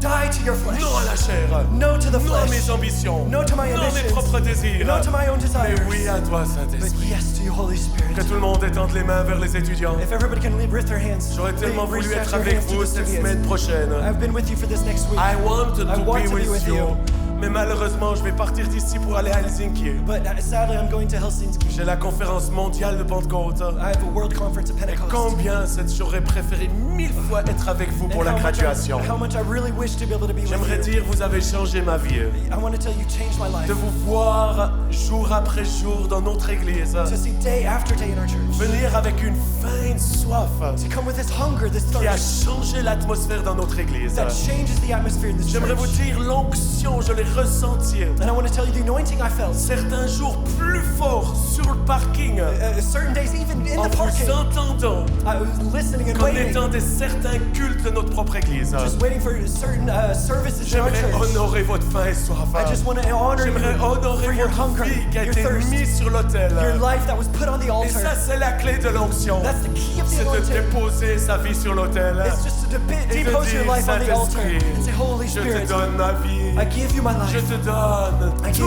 die to your flesh. Non à la chair. No to the Non à mes flesh. ambitions. No to my Non à mes ambitions. propres désirs. No to my own Mais desires. oui à toi, But Saint-Esprit. yes to you, Holy Que Spirit. tout le monde étende les mains vers les étudiants. If everybody can lift their hands, J'aurais tellement voulu reach out être your avec hands to vous the cette studios. semaine prochaine. I've been with you for this next week. I want to I want be to be with with you. you. Mais malheureusement, je vais partir d'ici pour aller à Helsinki. But sadly, I'm going to Helsinki. J'ai la conférence mondiale de Pentecôte. I have a world conference at Pentecost. Combien j'aurais préféré 1000 fois être avec vous pour And la how much graduation. how much I really wish to be able to be with J'aimerais you. dire, vous avez changé ma vie. I want to tell you, changed my life. De vous voir jour après jour dans notre église. To see day after day in our church. Venir avec une faim, une soif To come with this hunger, this qui a thirst changé l'atmosphère dans notre église. that changes the atmosphere in this J'aimerais vous church. dire, l'onction, je l'ai ressentir And I want to tell you the anointing I felt. certains jours plus forts sur le parking Certain days, even in en the parking, vous entendant I was listening and qu'en waiting. étant des certains cultes de notre propre église. Just waiting for certain services in our J'aimerais church. honorer votre faim et soif. I just want to honor you J'aimerais honorer for your votre hunger, vie qui a your été thirst, mise sur l'autel. your life that was put on the Et altar. ça, c'est la clé de l'onction. That's the key of the C'est de anointing. déposer sa vie sur l'autel. It's just to Et de depose your dire, life on the altar Saint-Esprit, and say, Holy je te Spirit, donne ma vie. I give you my Je life. te donne I tout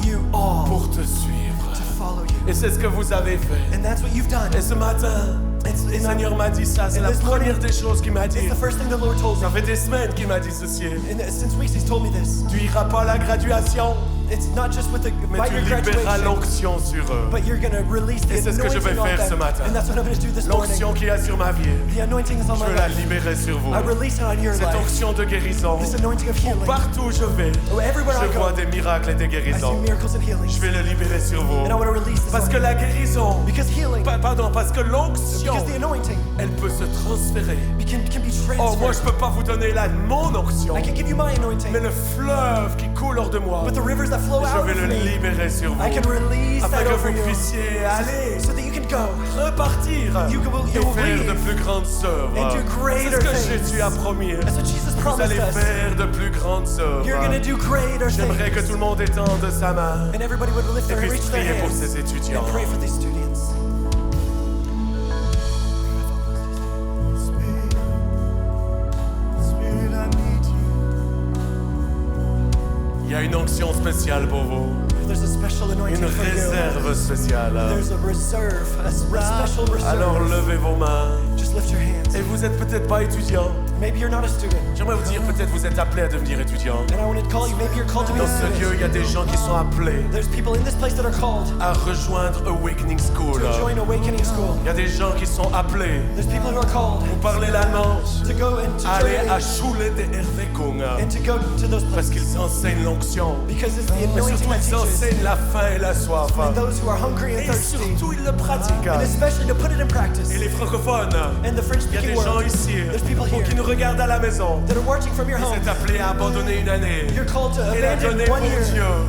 give you all pour te suivre. to follow you. Et c'est ce que vous avez fait. And that's what you've done. Et ce matin, le Seigneur m'a dit ça. C'est And la this morning, première des choses qu'il m'a dit. It's the first thing the Lord told me. Ça fait des semaines qu'il m'a dit ceci. And since weeks He's told me this. Tu iras pas à la graduation, It's not just with the mais by tu your libéreras graduation, l'onction sur eux. but you're going to release the Et c'est ce que je vais anointing on faire ce them. matin. And that's what I'm going to do this morning. L'onction qui est sur ma vie, The anointing is on je my veux la life. libérer sur vous. I release it on your Cette life. onction de guérison, This anointing of healing. partout où je vais, Everywhere I je vois go, des miracles et des I see guérisons. miracles and healings. Je vais le libérer sur vous. And I want to release this Parce on que you. la guérison, Because healing, parce que l'onction, because the anointing elle peut se transférer. can be Oh, moi je transferred. peux pas vous donner mon onction, I can give you my anointing, mais le fleuve qui coule hors de moi, but the rivers that flow je out vais of le me, libérer sur vous. I can release Afin that que over vous you puissiez aller, so that you can go repartir You will et faire leave de plus grandes œuvres. and do C'est greater ce que things. Jésus a promis. That's what Jesus Vous promised allez us. faire de plus grandes You're going to œuvres. do greater J'aimerais que tout things. le monde étende sa main And everybody would lift et their, puisse reach their prier pour hands ces étudiants. and pray for these students. Il y a une onction spéciale pour vous, There's a special anointing une for you. réserve spéciale. There's a reserve, a special reserve. Alors levez vos mains. Just lift your hands. Et vous êtes peut-être pas étudiant. Maybe you're not a student. J'aimerais vous dire, peut-être vous êtes appelé à devenir étudiant. And I want to call you, maybe you're called to be Dans a ce lieu, student. il y a des gens qui sont appelés There's people in this place that are called à rejoindre Awakening School. to join Awakening School. Il y a des gens qui sont appelés There's people who are called pour parler l'allemand, to go and to aller à join Schule der Erweckung, and to go to those parce places. qu'ils enseignent l'onction. Because it's the Mais anointing surtout, that ils teaches. enseignent la faim et la soif. And those who are hungry and Et thirsty. surtout, ils le pratiquent. And especially to put it in practice. Et les francophones, And the il y a French-speaking des gens world. ici There's people here qui nous regardent à la maison. that are watching from your Vous home. êtes appelés à abandonner une année You're called to et la abandon donner 1 pour year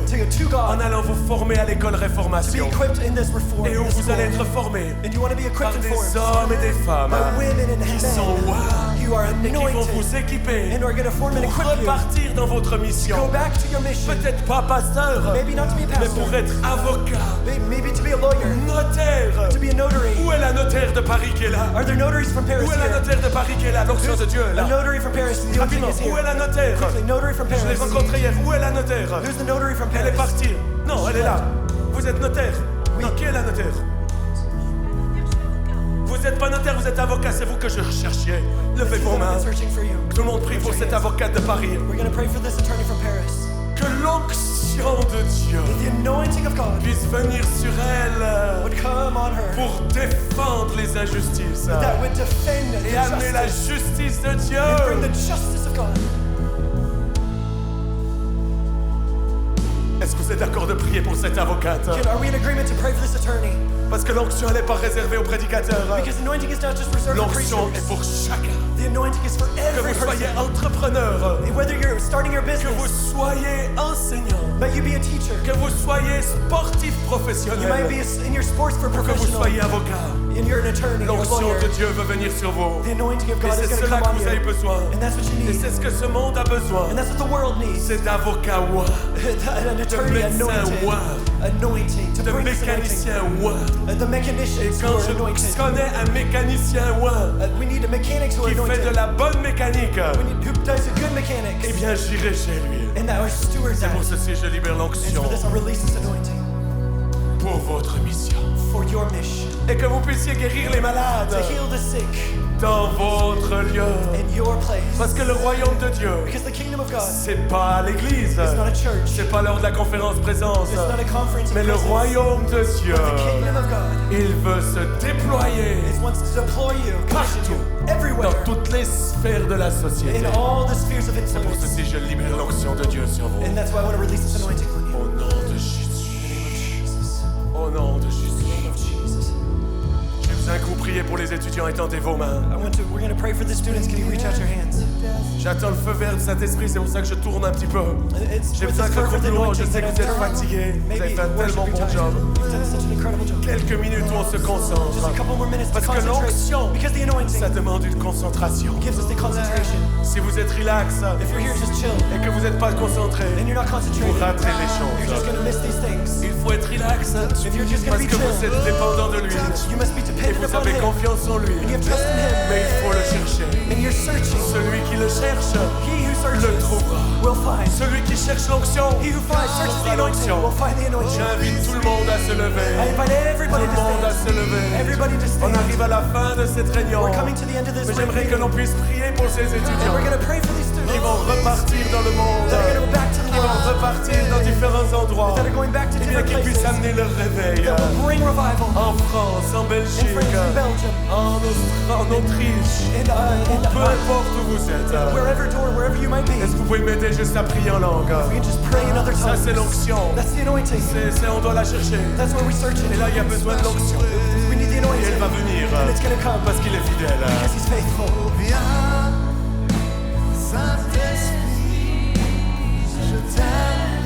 Dieu to en God, allant vous former à l'école to be Réformation. equipped in this reform. Et où this vous allez school. être formés And you want to be par equipped and des formed hommes et des femmes by women and qui sont men rois who are et qui vont anointed vous équiper and are going to form and pour equip you. repartir dans votre Go mission. back to your mission. Peut-être pas pasteur, Maybe not to be a mais pastor. pour être avocat, Maybe to be a lawyer. notaire. To be a notary. Où est la notaire de Paris qui est là? Are there notaries from Paris Où est la here? notaire de Paris qui est là? L'onction de Dieu est A là. notary from Paris. The anointing Rapidement, is où est here. la notaire? Quickly, notary from Je l'ai Paris. rencontrée hier. Où est la notaire? Who's the notary from Elle est Paris? partie. Non, elle est là. Vous êtes notaire. Oui. Non, qui est la notaire? Vous n'êtes pas notaire, vous êtes avocat. C'est vous que je recherchais. Levez vos I've mains. been searching for you. Tout le monde prie pour cette avocate de Paris. We're going to pray for this attorney from Paris. Que l'onction de Dieu The anointing of God puisse venir sur elle would come on her. pour défendre les injustices That would defend the et amener la justice justice de and bring the Dieu. justice of God. Est-ce que vous êtes d'accord de prier pour cette avocate? Are we in agreement to pray for this attorney? Parce que l'onction, elle n'est pas réservée aux prédicateurs. Because anointing is not just reserved for L'onction est preachers. pour chacun. The anointing is for Que every vous soyez person. entrepreneur, Whether you're starting your que vous business, soyez enseignant, may you be a teacher. que vous soyez sportif You might professionnel, be in your sports for que vous professional. soyez avocat. And you're an attorney or a L'onction lawyer. de Dieu veut venir sur vous. The anointing of Et God c'est is going to cela come que on vous avez you. besoin. And that's what you Et need. c'est ce que ce monde a besoin. And that's what the world needs. C'est d'avocats rois, An attorney médecins anointed. rois, Anointing. To de bring this anointing. mécaniciens rois. The Et mechanicians who quand are je anointed. connais un mécanicien roi We need a mechanics who are qui fait anointed. de la bonne mécanique, Who does a good mechanics. eh bien j'irai chez lui. And that our stewards C'est pour that. ceci que je libère And l'onction for this I'll release this anointing. pour votre mission. For your mission. Et que vous puissiez guérir les malades To heal the sick dans votre lieu. in your place. Parce que le royaume de Dieu, Because the kingdom of God c'est pas l'église, is not a church. c'est pas lors de la conférence présence, It's not a conference. mais le royaume de Dieu, The kingdom of God il veut se déployer is wants to deploy you, commission partout, you, everywhere, dans toutes les sphères de la société. in all the spheres of C'est pour influence. ceci que je libère l'onction de Dieu sur vous. And that's why I want to release this anointing on you. Au nom de Jésus. Jesus. Au nom de Jésus. In the name of Jesus. Je vais vous D'un coup, priez pour les étudiants, étendez vos mains. We're going to pray for the students. Can you reach out your hands? J'attends le feu vert du Saint-Esprit, c'est pour ça que je tourne un petit peu. J'ai besoin que le groupe loin, je sais que vous êtes fatigués. Vous avez fait un tellement bon job. Quelques minutes où on se concentre. Parce que l'onction, ça demande une concentration. Si vous êtes relax et que vous n'êtes pas concentré, vous raterez les choses. Il faut être relax parce que vous êtes dépendant de lui. Et vous avez confiance en lui. Mais il faut le chercher. Celui qui le cherche, le trouvera. Celui qui cherche l'onction, trouvera l'onction. J'invite tout le monde à se lever. Tout le monde à se lever. On arrive à la fin de cette réunion. Mais j'aimerais que l'on puisse prier pour ces étudiants. Ils vont repartir dans le monde. Ils vont repartir dans différents endroits. Et bien qu'ils puissent amener leur réveil. En France, en Belgique, en Autriche, ou peu importe où vous êtes. Est-ce que vous pouvez m'aider juste à prier en langue? Ça c'est l'onction. On doit la chercher. Et là il y a besoin de l'onction. Et elle va venir parce qu'il est fidèle. Viens, Saint-Esprit, je t'aime.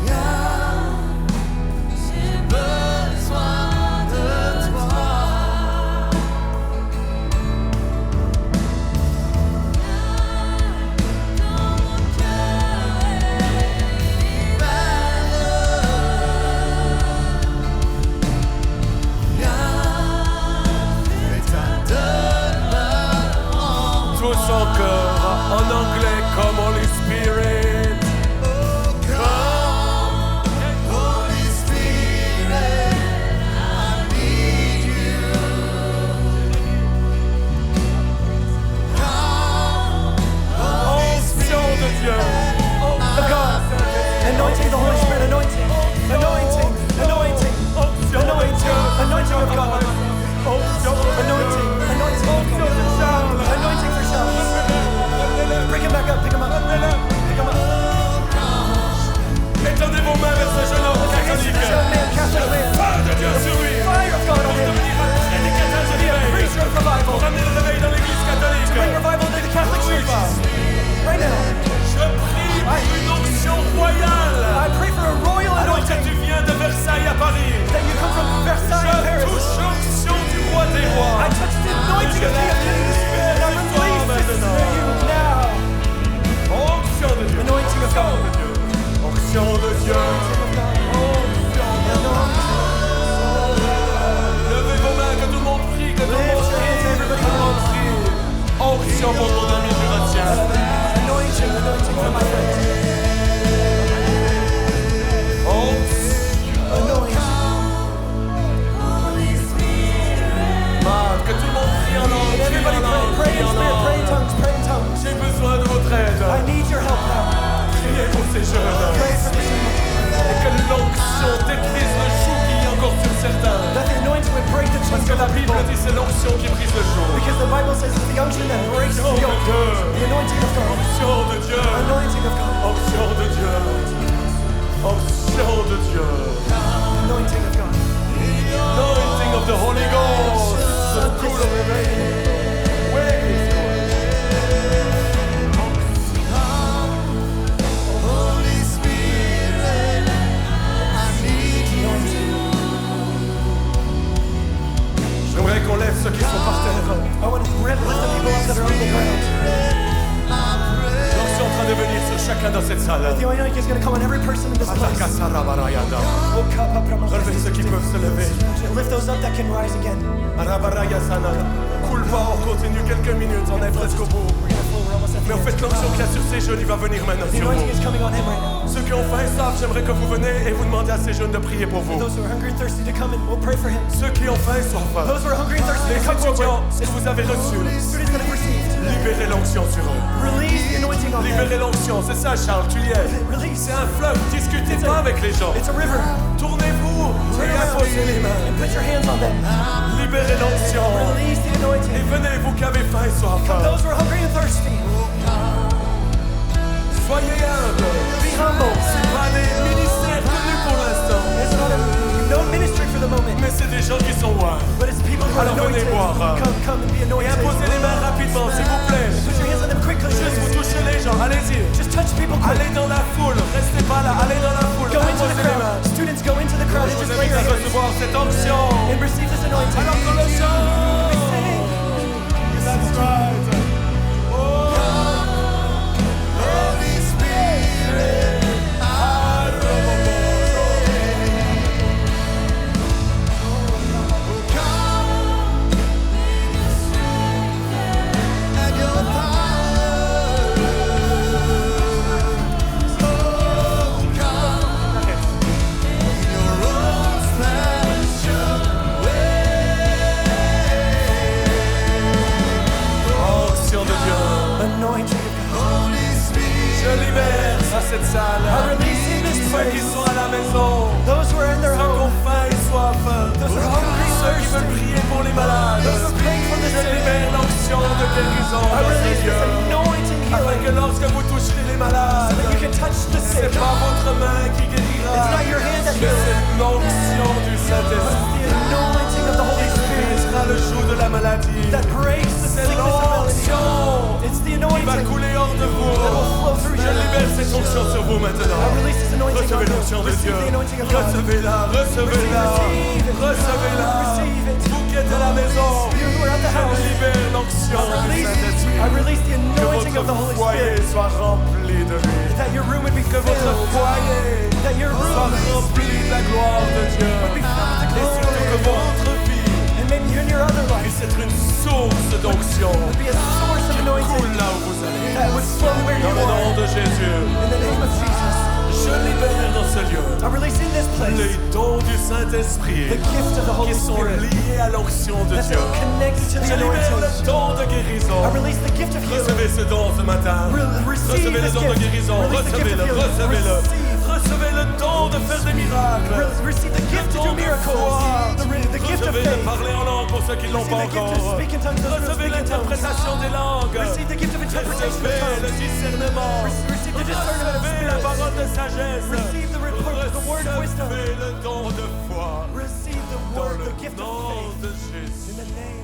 Viens, j'ai besoin de toi. Dans mon cœur est belle. Tous encore en anglais comme Holy Spirit. Come, Holy Spirit, I need you. Come, Holy Onction de Dieu. Of God. Anointing the Holy Spirit. Anointing. Anointing. Anointing. Anointing. Anointing of God. Anointing. Anointing. Anointing for Charles. Pick him back up. Pick him up. Pick him up. Étendez vos mains vers ce jeune homme catholique. Fire de Dieu sur lui. Fire of God on him. Prédicateur de réveil. Preacher of revival. Pour ramener le réveil dans l'église Bring catholique. revival to the Catholic Church. Right now. Je prie pour une onction royale. I pray for a royal Alors que anointing. tu viens de Versailles à Paris. That you come from Versailles, Je Paris. touche l'onction du roi des rois. I touch the anointing of King of Kings. And I release this to you now. Onction de Dieu. Anointing of God. Onction de Dieu. Levez vos mains, que tout le monde prie, que tout le monde prie. Onction pour ton ami Jurassien. Anointing for my friends. Anointing. Que tout le monde prie en langue. And everybody pray in spirit, pray in tongues, pray in tongues. J'ai besoin de votre aide. I need your help now. Priez pour ces jeunes. Pray for this. Et que l'onction détruise le joug qu'il y a encore sur certains. That the anointing would break the Parce chains que of la the Bible people. dit c'est l'onction qui brise le joug. Because the Bible says it's the unction that breaks the yoke. The anointing of God. Onction de Dieu. Anointing of God. Onction de Dieu. Onction de Dieu. Anointing of God. Anointing of the Holy Ghost. The cool of the rain. Holy Spirit, I need you. J'aimerais qu'on lève ceux qui sont par terre. I want to lift the people up that are on the ground. L'onction est en train de venir sur chacun dans cette salle. The anointing is going to come on every person in this place. Relevez ceux qui peuvent se lever. Lift those up that can rise again. Coule pas, on continue quelques minutes, on est presque au bout. Mais en fait, l'onction qu'il y a sur ces jeunes, il va venir maintenant The sur anointing vous. is coming on him right now. Ceux qui ont faim et soif, j'aimerais que vous venez et vous demandez à ces jeunes de prier pour vous. Those who are hungry and thirsty to come and we'll pray for him. Ceux qui ont faim et soif, Those who are hungry and thirsty les to come étudiants, forward. si vous avez reçu, Students that have received. libérez l'onction sur eux. Release the anointing on them. Libérez l'onction, c'est ça Charles, tu y es. Release. C'est un fleuve, discutez pas avec les gens. It's a river. Tournez-vous et imposez les mains. And put your hands on them. Libérez l'onction. Release the Et anointing. venez, vous qui avez faim et soif. Those who are hungry and thirsty. Soyez humbles. Be humble. C'est pas des ministères connus pour l'instant. It's not a soir. Come and be Et anointed. imposez les mains rapidement, s'il vous plaît. Put your hands on them quickly. Juste vous touchez les gens, allez-y. Just touch people quick. Allez dans la foule, restez pas là, allez dans la foule. Go into the Imposez les mains. crowd. Students, go into the crowd Je and vous just lay invite your à hands recevoir cette onction. and receive this anointing. Alors qu'on le chante. Sing. That's right. Holy Spirit, and your power. Oh, come in your own special Onction de Dieu. Anointing of God. Holy Spirit, Je libère à cette salle. I release in this Ceux qui place sont à la maison. those who are in their Ceux qui ont home. faim et soif. Those who are hungry, Ceux qui veulent thirsty. prier pour les malades. Those who are praying for the Je sick. libère l'onction de guérison I dans ce release this lieu. anointing Afin healing que lorsque vous toucherez les malades, that you can touch the c'est sick. pas votre main qui guérira, It's not your hand that mais heals. c'est l'onction du It's Saint-Esprit the anointing of the Holy qui Spirit sera le joug de la maladie. that breaks the C'est sickness of malady. l'onction It's the qui va anointing couler hors de vous. that will flow through Je you. libère cette onction sur vous maintenant. I release this anointing on Recevez you. l'onction de Dieu. Receive the anointing of God. Recevez-la, recevez-la, Receive it. recevez-la. Receive it. Vous qui êtes à la maison, You who are at the je house, libère l'onction du Saint-Esprit. I release the Que anointing of the votre Holy foyer Spirit. soit rempli de lui. That your room would be Que votre filled. foyer That your soit room rempli de la gloire de Dieu. would be filled with the Et surtout que glory. votre vie And maybe in your other life puisse être une source d'onction be a source of qui anointing coule là où vous allez. that would flow where you Dans le nom are. de Jésus, In the name of Jesus, je libère dans ce lieu I release in this place les dons du Saint-Esprit the gift of the Holy qui sont Spirit liés à l'onction de that's Dieu. connected to Je the libère le anointing. don de guérison. I release the gift of healing. Recevez ce don ce matin. Receive Recevez le this don de gift. guérison. Release the gift Recevez-le, of healing. recevez-le. Receive. Recevez le don de faire des miracles. Receive the gift to do Don de miracles. foi. The gift of Recevez de faith. parler en langue pour ceux qui ne l'ont Receive pas the gift to encore. speak in tongues. Those who don't Recevez speak in tongues. l'interprétation des langues. Receive the gift of interpretation of Recevez le tongues. discernement. Receive the discernment of Recevez la spirits. parole de sagesse. Receive the report of the word of wisdom. Recevez le don de foi. Receive the Dans word, le the gift of nom faith. de Jésus. In the name